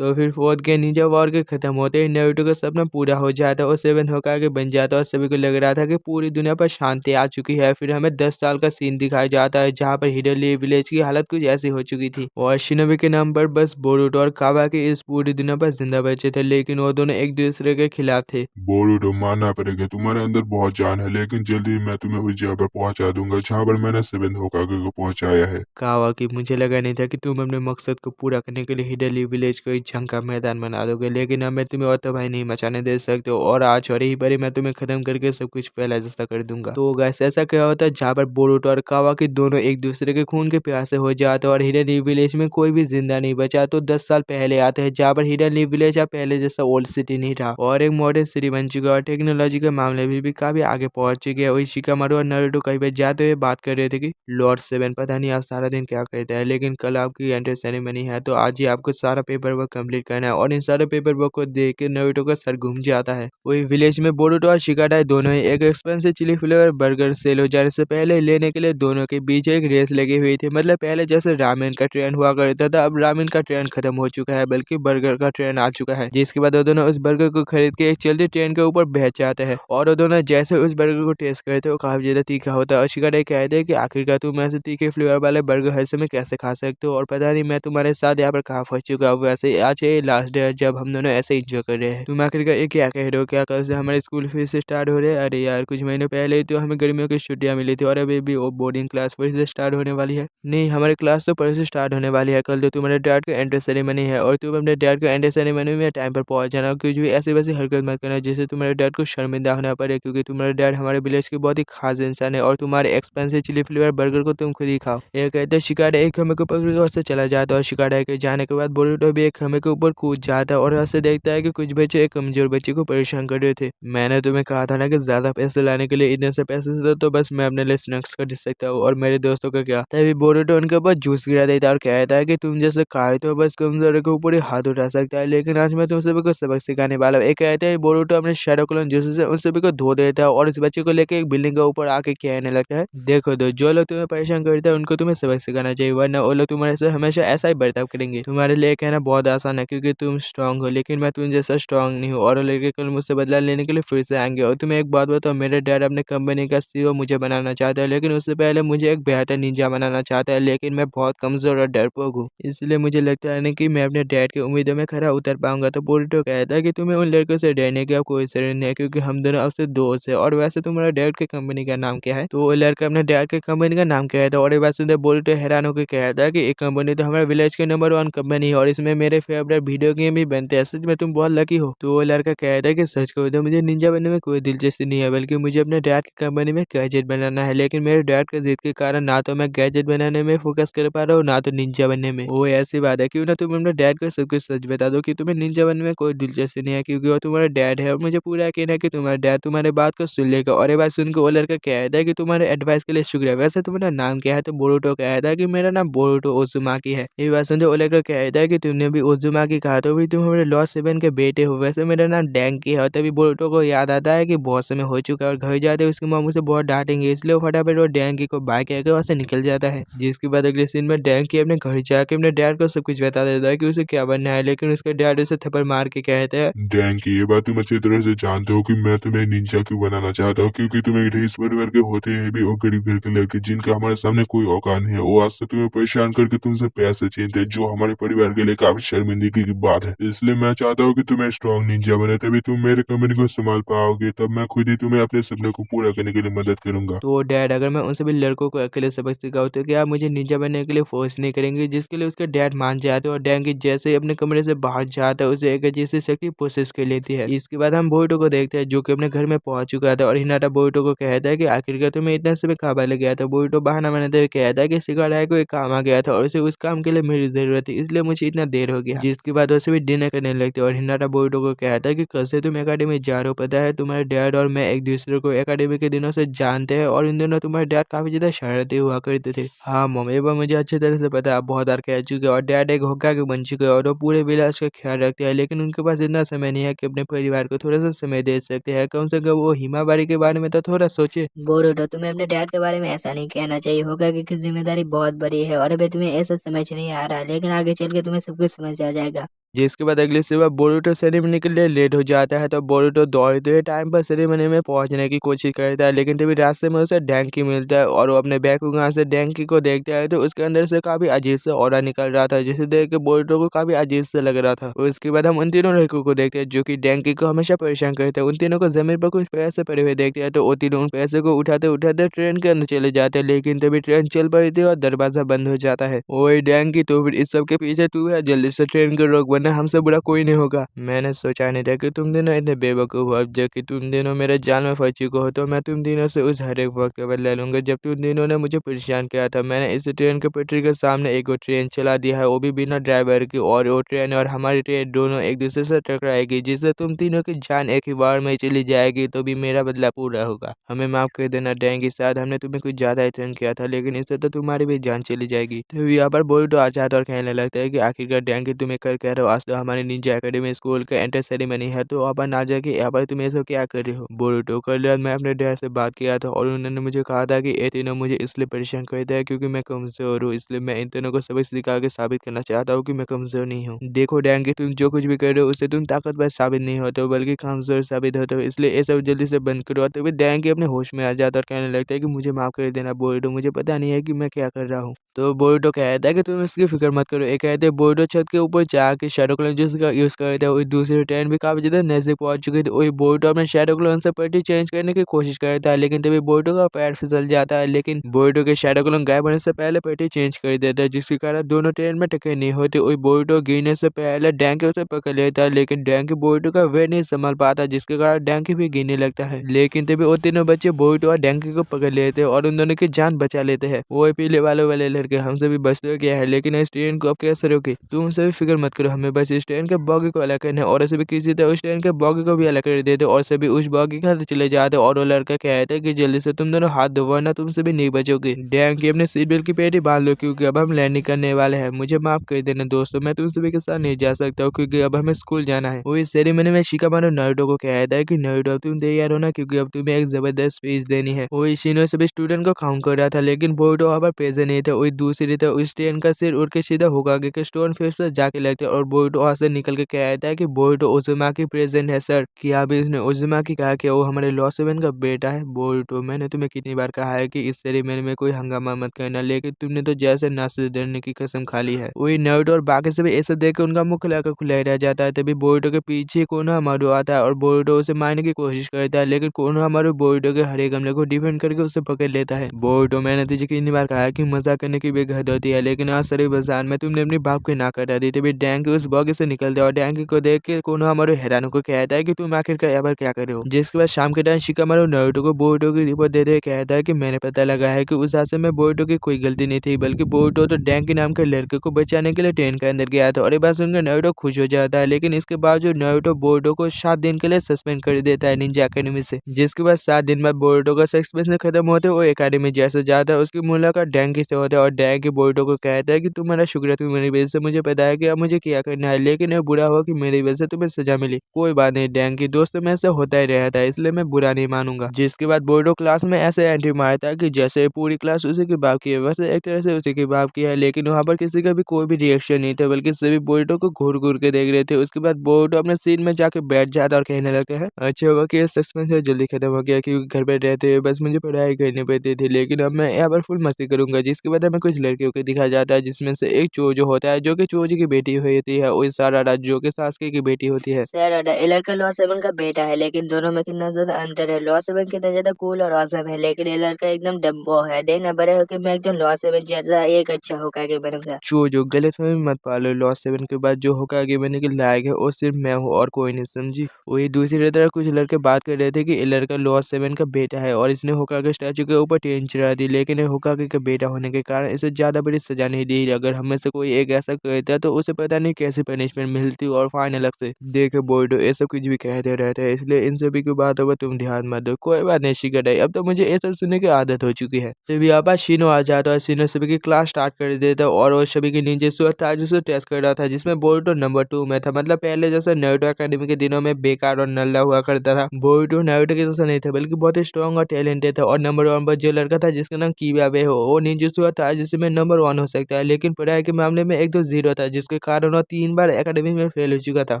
तो फिर फोर्थ के निंजा वॉर के खत्म होते ही नारुतो का सपना पूरा हो जाता है और सेवन होकागे बन जाता है और सभी को लग रहा था कि पूरी दुनिया पर शांति आ चुकी है। फिर हमें 10 साल का सीन दिखाया जाता है जहाँ पर हिडेली विलेज की हालत कुछ ऐसी हो चुकी थी और शिनोबी के नाम पर बस बोरुतो और कावाकी इस पूरी दुनिया पर जिंदा बचे थे, लेकिन वो दोनों एक दूसरे के खिलाफ थे। बोरुतो, मानना पड़ेगा तुम्हारे अंदर बहुत जान है, लेकिन जल्दी मैं तुम्हें उस जगह पर पहुंचा दूंगा जहाँ पर मैंने सेवेंथ होकागे को पहुंचाया है। कावाकी, मुझे लगा नहीं था कि तुम अपने मकसद को पूरा करने के लिए हिडेली विलेज को एक जंग का मैदान बना दोगे, लेकिन अब मैं तुम्हें और तबाही नहीं मचाने दे सकते हो और आज और ही पर ही मैं तुम्हें खत्म करके सब कुछ पहला जैसा कर दूंगा। तो गैस ऐसा क्या होता है जहाँ पर बोरुतो और कावाकी दोनों एक दूसरे के खून के प्यासे हो जाते हैं और हिडेली विलेज में कोई भी जिंदा नहीं बचा। तो 10 साल पहले आते हैं जहाँ पर हिडेली विलेज अब पहले जैसा ओल्ड सिटी नहीं रहा और एक मॉडर्न सिटी बन चुका है और टेक्नोलॉजी के मामले में भी काफी आगे पहुंच चुके हैं। वही शिकामारू और नारुतो कहीं पे जाते हुए बात कर रहे थे कि लॉर्ड सेवन पता नहीं आप सारा दिन क्या करता है, लेकिन कल आपकी एंट्री सेरेमनी है तो आज ही आपको सारा पेपर वर्क कंप्लीट करना है। और इन सारे पेपर वर्क को देख के नारुतो का सर घूम जाता है। वही विलेज में बोरुतो और शिकाडाई दोनों ही एक expensive chilli flavour burger sale हो जाने से पहले लेने के लिए दोनों के बीच एक रेस लगी हुई थी। मतलब पहले जैसे रामेन का ट्रेंड हुआ करता था, अब रामेन का ट्रेंड खत्म हो चुका है बल्कि बर्गर का ट्रेंड आ चुका है, जिसके बाद वो दोनों उस बर्गर को खरीद के एक चलती ट्रेन के ऊपर बैठ जाते हैं और वो दोनों जैसे उस बर्गर को टेस्ट करते हैं वो काफी ज्यादा तीखा होता है और शिकाडाई कहते हैं कि आखिरकार तुम ऐसे तीखे फ्लेवर वाले बर्गर हर समय कैसे खा सकते हो और पता नहीं मैं तुम्हारे साथ यहाँ पर कहाँ फंस चुका हूँ। वैसे आज ये लास्ट डे है जब हम दोनों ऐसे एंजॉय कर रहे हैं। तुम आखिरकार ये क्या कह रहे हो, क्या कल से हमारे स्कूल फिर से स्टार्ट हो रहे हैं? अरे यार कुछ महीने पहले ही तो हमें गर्मियों की छुट्टियां मिली थी और अभी भी वो बोर्डिंग क्लास फिर से स्टार्ट होने वाली है। नहीं, हमारी क्लास तो परसों स्टार्ट होने वाली है। कल तो तुम्हारे डैड का एंट्री सेरेमनी है और तुम अपने डैड का एंट्री सेरेमनी में टाइम पर पहुंच जाना। कुछ भी ऐसी वैसी हरकत मत करना जिससे तुम्हारे डैड को शर्मिंदा होना पड़े, क्योंकि तुम्हारे डैड हमारे विलेज के बहुत ही खास इंसान है और तुम्हारे एक्सपेंसिव चिली फ्लेवर बर्गर को तुम खुद ही खाओ। ये कहते शिकाडा एक खम्भे को पकड़ के उससे चला जाता है और शिकाडा के जाने के बाद बोरुतो भी एक खम्भे के ऊपर कूद जाता है और ऐसे देखता है कि कुछ बच्चे एक कमजोर बच्चे को परेशान कर रहे थे। मैंने तुम्हें कहा था ना कि ज्यादा पैसे लाने के लिए इतने से पैसे से तो बस मैं अपने लिए स्नैक्स खरीद सकता हूँ और मेरे दोस्तों का क्या। तभी बोरुतो उनके ऊपर जूस गिरा देता है और कहता है कि तुम जैसे खाए तो बस कमजोर के ऊपर ही हाथ उठा सकता है, लेकिन आज मैं तुम सभी को सबक सिखाने वाला हूँ। एक कहते हैं बोरुतो अपने शैडो क्लोन जूस से उन सभी को धो देता है और इस बच्चे को लेकर एक बिल्डिंग के ऊपर आके कहने लगता है, देखो दो, जो लोग तुम्हें परेशान करते हैं उनको तुम्हें सबक सिखाना चाहिए, वरना वो लोग तुम्हारे से हमेशा ऐसा ही बर्ताव करेंगे। तुम्हारे लिए कहना बहुत आसान है क्योंकि तुम स्ट्रांग हो, लेकिन मैं तुम जैसा स्ट्रांग नहीं हूँ और वो लड़के कल मुझसे बदला लेने के लिए फिर से आएंगे। और तुम्हें एक बात बताओ, मेरे डैड अपने कंपनी का सीईओ मुझे बनाना चाहता है, लेकिन उससे पहले मुझे एक बेहतर निंजा बनाना चाहता है, लेकिन मैं बहुत कमजोर और डरपोक हूँ, इसलिए मुझे लगता है नहीं कि मैं अपने डैड की उम्मीदों में खरा उतर पाऊंगा। तो बोरुतो कहता है कि तुम्हें उन लड़कों से डरने की अब कोई जरूरत नहीं है क्योंकि हम दोनों अब से दोस्त है। और वैसे तुम्हारे डैड के कंपनी का नाम क्या है? तो वो लड़का अपने डैड के कंपनी का नाम कहता है और ये बात सुनते बोरुतो हैरान होकर कहता है कि एक कंपनी तो हमारे विलेज के नंबर 1 कंपनी है और इसमें मेरे फेवरेट वीडियो गेम भी बनते हैं, सच में तुम बहुत लकी हो। तो वो लड़का कहता है कि सच कहूं तो मुझे निंजा बनने में कोई दिलचस्पी नहीं है, बल्कि मुझे अपने डैड की कंपनी में गैजेट बनाना है, लेकिन मेरे डैड के जिद के कारण ना तो मैं गैजेट बनाने में फोकस कर पा रहा हूँ ना तो निंजा बनने में। वो ऐसी बात है, क्यों ना तुम अपने डैड को सब कुछ सच बता दो कि तुम्हें निंजा बनने में कोई दिलचस्पी नहीं है, क्योंकि वो तुम्हारा डैड है और मुझे पूरा यकीन है कि तुम्हारा डैड तुम्हारे बात को सुन लेगा। और ये बात सुनकर वो लड़का कहता है कि तुम्हारे एडवाइस के लिए शुक्रिया, वैसे तुम्हारा नाम क्या है? तो बोरुतो कहता है कि मेरा नाम बोरुतो ओजुमाकी है। ये बात सुनते वो लड़का कहता है कि तुमने भी ओजुमाकी कहा तो भी तुम हमारे लॉर्ड सेवन के बेटे हो, वैसे मेरा नाम डैंकी है। और तभी बोरुतो को याद आता है कि बहुत समय हो चुका है और घर जाते उसकी माँ मुझे बहुत डांटेंगे, इसलिए वो फटाफट वो डैंकी को बाय कहकर वहां से निकल जाता है। जिसके बाद अगले सीन में डैंकी अपने घर जाके अपने डैड को सब कुछ बता देता है कि उसे क्या बनना है, लेकिन उसके डैड उसे थप्पड़ मार के कहते हैं, डैंकी, ये बात तुम अच्छी तरह से जानते हो कि मैं तुम्हें निंजा क्यों बनाना चाहता हूँ, क्योंकि तुम एक रईस परिवार के होते हैं भी और गरीब घर के लड़के जिनका हमारे सामने कोई औकात नहीं है, वो आज से तुम्हें परेशान करके तुमसे पैसे छीनते हैं, जो हमारे परिवार के लिए काफी शर्मिंदगी की बात है। इसलिए मैं चाहता हूँ कि तुम एक स्ट्रॉन्ग निंजा बने, तभी तुम मेरे कंपनी को संभाल पाओगे, तब मैं खुद ही तुम्हें अपने सपने को पूरा करने के लिए मदद करूंगा। तो डैड अगर मैं उन सभी लड़कों को अकेले सबक सिखाऊं तो क्या आप मुझे निंजा बनने के लिए फोर्स नहीं करेंगे? जिसके लिए उसके डैड मान जाते हैं और डैंकी जैसे ही अपने कमरे से बाहर जाता है उसे एक अजीब सी शक्ति प्रोसेस कर लेती है। इसके बाद हम बोरुतो को देखते हैं जो कि अपने घर में पहुंच चुका था और हिनाटा बोरुतो को कहता है कि आखिरकार तुम्हें इतना समय कहाँ लग गया था। बोरुतो बहाना बनाते हुए कहता है कि शिकाडाई को एक काम आ गया था और उसे उस काम के लिए मेरी जरूरत थी, इसलिए मुझे इतना देर हो गया। जिसके बाद उसे भी डिनर करने लगते हैं और हिनाटा बोरुतो को कहता है कि कल से तुम एकेडमी जा रहे हो, पता है तुम्हारे डैड और मैं एक दूसरे को एकेडमी के दिनों से जानते हैं और इन दिनों तुम्हारे डैड काफी ज्यादा शरारती हुआ करते थे। हाँ मम्मी, ये बात मुझे अच्छी तरह से पता है, आप बहुत बार कह चुके हैं और डैड एक होकागे बन चुके हैं और वो पूरे विलास का ख्याल रखते हैं, लेकिन उनके पास इतना समय नहीं है कि अपने परिवार को थोड़ा सा समय दे सकते हैं। कम से कम वो हिमाबारी के बारे में तो थोड़ा सोचे। बोरुतो, तुम्हें अपने डैड के बारे में ऐसा नहीं कहना चाहिए, होगा कि जिम्मेदारी बहुत बड़ी है और अभी तुम्हें ऐसा समझ नहीं आ रहा, लेकिन आगे चल के तुम्हें सब कुछ समझ आ जाएगा। जिसके बाद अगली सुबह बोरुतो सेरेमनी के लिए लेट हो जाता है, तो बोरुतो दौड़ते हुए टाइम पर सेरेमनी में पहुंचने की कोशिश करता है, लेकिन तभी रास्ते में उसे डैंकी मिलता है और वो अपने बैकुगान से डैंकी को देखता है, तो उसके अंदर से काफी अजीब सा ऑरा निकल रहा था, जिसे देख के बोरुतो को काफी अजीब सा लग रहा था। उसके बाद हम उन तीनों लड़कों को देखते हैं जो कि डैंकी को हमेशा परेशान करते हैं। उन तीनों को जमीन पर कुछ पैसे पड़े हुए देखते हैं, तो वो तीनों उन पैसे को उठाते उठाते ट्रेन के अंदर चले जाते हैं, लेकिन तभी ट्रेन चल पड़ी थी और दरवाजा बंद हो जाता है। ओए डैंकी, तो फिर इस सब के पीछे तू है, जल्दी से ट्रेन को रोक वरना हमसे बुरा कोई नहीं होगा। मैंने सोचा नहीं था कि तुम दोनों इतने बेवकूफ हो। अब जबकि तुम दोनों मेरे जाल में फंस चुके हो, तो मैं तुम तीनों से उस हर एक वक्त का बदला लूंगा जब तुम तीनों ने मुझे परेशान किया था। मैंने इस ट्रेन के पटरी के सामने एक और ट्रेन चला दिया है, वो भी बिना ड्राइवर की, और वो ट्रेन और हमारी ट्रेन दोनों एक दूसरे से टकराएगी, जिससे तुम तीनों की जान एक ही बार में चली जाएगी, तो भी मेरा बदला पूरा होगा। हमें माफ कर देना डैंगी, शायद हमने तुम्हें कुछ ज्यादा ही तंग किया था, लेकिन इससे तो तुम्हारी भी जान चली जाएगी। तो यहाँ पर बोरुतो आ जाता और कहने लगता है कि आखिरकार डैंगी तुम्हें कर कह रहे हो, आज तो हमारी निंजा एकेडमी स्कूल का एंटर सेरेमनी है, तो अपन आ जाके यहाँ पर तुम ये सब क्या कर रहे हो। बोरुतो, कल रात मैं अपने डैड से बात किया था और उन्होंने मुझे कहा था कि ये तीनों मुझे इसलिए परेशान करते हैं क्योंकि मैं कमजोर हूँ, इसलिए मैं इन तीनों को सबक सिखा के साबित करना चाहता हूँ कि मैं कमजोर नहीं हूँ। देखो डैंगी, तुम जो कुछ भी कर रहे हो उससे तुम ताकतवर साबित नहीं होते हो, बल्कि कमजोर साबित होते हो, इसलिए ये सब जल्दी से बंद करो। तभी डैंगी अपने होश में आ जाता और कहने लगता है कि मुझे माफ कर देना बोरुतो, मुझे पता नहीं है कि मैं क्या कर रहा हूँ। तो बोरुतो कहता है कि तुम इसकी फिक्र मत करो। ये कहते हैं बोरुतो छत के ऊपर जाके शैडो क्लोन जूस का यूज करता है। वही दूसरी ट्रेन भी काफी ज्यादा नजदीक पहुंच चुकी थी। वही बोरुतो अपने शैडो क्लोन से पट्टी चेंज करने की कोशिश करता है, लेकिन तभी बोरुतो का पैर फिसल जाता है, लेकिन बोरुतो के शैडो क्लोन गायब होने से पहले पट्टी चेंज कर देता है, जिसके कारण दोनों ट्रेन में टक्कर नहीं होती। वही बोरुतो गिरने से पहले डैंकी उसे पकड़ लेता है, लेकिन डैंकी बोरुतो का वेट नहीं संभाल पाता, जिसके कारण डैंकी भी गिरने लगता है। लेकिन तभी वो तीनों बच्चे बोरुतो और डैंकी को पकड़ लेते हैं और उन दोनों की जान बचा लेते हैं। वो पीले वाले लड़के हमसे भी बचते गया है, लेकिन इस ट्रेन को अब कैसे रोके। तुम उनसे भी फिक्र मत करो, हमें बस इस ट्रेन के बॉगी को अलग करना है और ऐसे भी किसी तरह उस ट्रेन के बॉगी को भी अलग कर देते और सभी उस बॉगी के अंदर चले जाते। और वो लड़का कहता है कि जल्दी से तुम दोनों हाथ धो वरना तुमसे भी नहीं बचोगे। डैंकी, अपने सीट बेल्ट की पेटी बांध लो क्योंकि अब हम लैंडिंग करने वाले हैं। मुझे माफ कर देना दोस्तों, मैं तुम सभी के साथ नहीं जा सकता हूँ क्योंकि अब हमें स्कूल जाना है। वो इस सेरेमनी में शिकामारू नारुतो को कहता है कि नारुतो, अब तुम तैयार हो ना, क्योंकि अब तुम्हें एक जबरदस्त स्पीच देनी है। वो इशिनो सभी स्टूडेंट को काउंट कर रहा था, लेकिन बोरुतो वहाँ पर प्रेजेंट नहीं था। वही दूसरी तरफ उस ट्रेन का सिर उड़ के सीधा होकागे के स्टोन फेस पर जाके लगता है और बोरुतो वहाँ से निकल के कहता है कि बोरुतो उज़ुमाकी प्रेजेंट है सर। क्या अभी इसने उज़ुमाकी कहा कि वो हमारे लॉ 7 का बेटा है। बोरुतो, मैंने तुम्हें कितनी बार कहा है कि इस सेरेमनी में कोई हंगामा मत करना, लेकिन तुमने तो जैसे नाश्ते देने की कसम खा ली है। वही नारुतो और बाकी सभी ऐसे देख के उनका मुंह खुला रह जाता है। तभी बोरुतो के पीछे कोनोहामारू आता है और बोरुतो उसे मारने की कोशिश करता है, लेकिन कोनोहामारू बोरुतो के हरे गमले को डिफेंड करके उसे पकड़ लेता है। बोरुतो, मैंने तुझे कितनी बार कहा है कि मजाक करने की भी हद होती है, लेकिन आज सरी बाजार में तुमने अपनी बाप की नाक कटा दी। तभी डैंकी उस बॉगी से निकलता है और डैंकी को देख के कोनोहामारू हैरान को कहता है कि तुम आखिरकार यहाँ पर क्या कर रहे हो। जिसके बाद शाम के टाइम शिकामारू नारुतो को बोरुतो की रिपोर्ट देते हुए कहता है कि मैंने पता लगा है कि उस हादसे में बोरुतो की कोई गलती नहीं थी, बल्कि बोरुतो तो डैंकी नाम के लड़के को बचाने के लिए ट्रेन के अंदर गया था। और ये बात सुनकर नारुतो खुश हो जाता है, लेकिन इसके बावजूद नारुतो बोरुतो को 7 दिन के लिए सस्पेंड कर देता है निंजा एकेडमी से। जिसके बाद 7 दिन बाद बोरुतो का सस्पेंशन खत्म होते वो एकेडमी जैसे जाता है, उसकी मुलाकात डैंकी से होता है और डैंकी बोरुतो को कहता है कि तुम्हारा शुक्र, तुम मेरी वजह से मुझे पता है कि अब मुझे क्या करना है, लेकिन ये बुरा हुआ कि मेरी वजह से तुम्हें सजा मिली। कोई बात नहीं डैंकी, दोस्तों में ऐसा होता ही रहता है, इसलिए मैं बुरा नहीं मानूंगा। जिसके बाद बोरुतो क्लास में ऐसे एंट्री मारता है कि जैसे पूरी क्लास उसी की बाप की है, वैसे एक तरह से उसी की बाप की है, लेकिन वहाँ पर किसी का भी कोई भी रिएक्शन नहीं था, बल्कि सभी बोरुतो को घूर घूर के देख रहे थे। उसके बाद बोरुतो अपने सीट में जाके बैठ जाता और कहने लगता है, अच्छा होगा कि सस्पेंस जल्दी खत्म हो गया, क्योंकि घर पर रहते हुए बस मुझे पढ़ाई करनी पड़ती थी, लेकिन अब मैं यहाँ पर फुल मस्ती करूंगा। जिसके बाद हमें कुछ लड़कियों को दिखाया जाता है, जिसमें से एक चोजो होता है जो कि चोजी की बेटी होती है, और सारारा जो कि सासके की बेटी होती है। सर ये लड़का लॉ 7 का बेटा है, लेकिन दोनों में कितना ज्यादा अंतर है। लॉ 7 कितना ज्यादा कूल और औसम है, लेकिन ये लड़का एकदम डम्बो है। देखना बड़े होकर मैं एकदम लॉ 7 जैसा एक अच्छा होकागे बनूंगा। चोजो, गलतफहमी मत पालो, लॉ 7 के बाद जो होकागे बनने के लायक है वो सिर्फ मैं हूँ और कोई नहीं, समझी। वही दूसरी तरफ कुछ लड़के बात कर रहे थे कि ये लड़का लॉ 7 का बेटा है और इसने होकागे स्टैचू के ऊपर ट्रेन चढ़ा दी, लेकिन ये होकागे का बेटा होने के कारण इसे ज्यादा बड़ी सजा नहीं दी। अगर हमें से कोई एक ऐसा करता तो उसे पता नहीं कैसी पनिशमेंट मिलती और फाइन अलग से। देखे बोर्डो, ये सब कुछ भी कहते रहते हैं, इसलिए इन सभी की बातों पर तुम ध्यान मत दो। कोई बात नहीं शिकाई, अब तो मुझे ये सब सुनने की आदत हो चुकी है। तभी यहाँ पर शिनो आ जाता है, शिनो सभी की क्लास स्टार्ट कर देता है और वो सभी के नीचे था जिसे टेस्ट कर रहा था, जिसमें बोरुतो नंबर 2 में था। मतलब पहले जैसे नारुतो एकेडमी के दिनों में बेकार और नल्ला हुआ करता था, बोरुतो नारुतो के जैसा नहीं था, बल्कि बहुत ही स्ट्रॉन्ग और टैलेंटेड था। और नंबर 1 पर जो लड़का था जिसका नाम किबाबे हो, वो निंजुत्सु था जिसमें नंबर 1 हो सकता है, लेकिन पढ़ाई के मामले में एक तो 0 था, जिसके कारण वो 3 बार एकेडमी में फेल हो चुका था।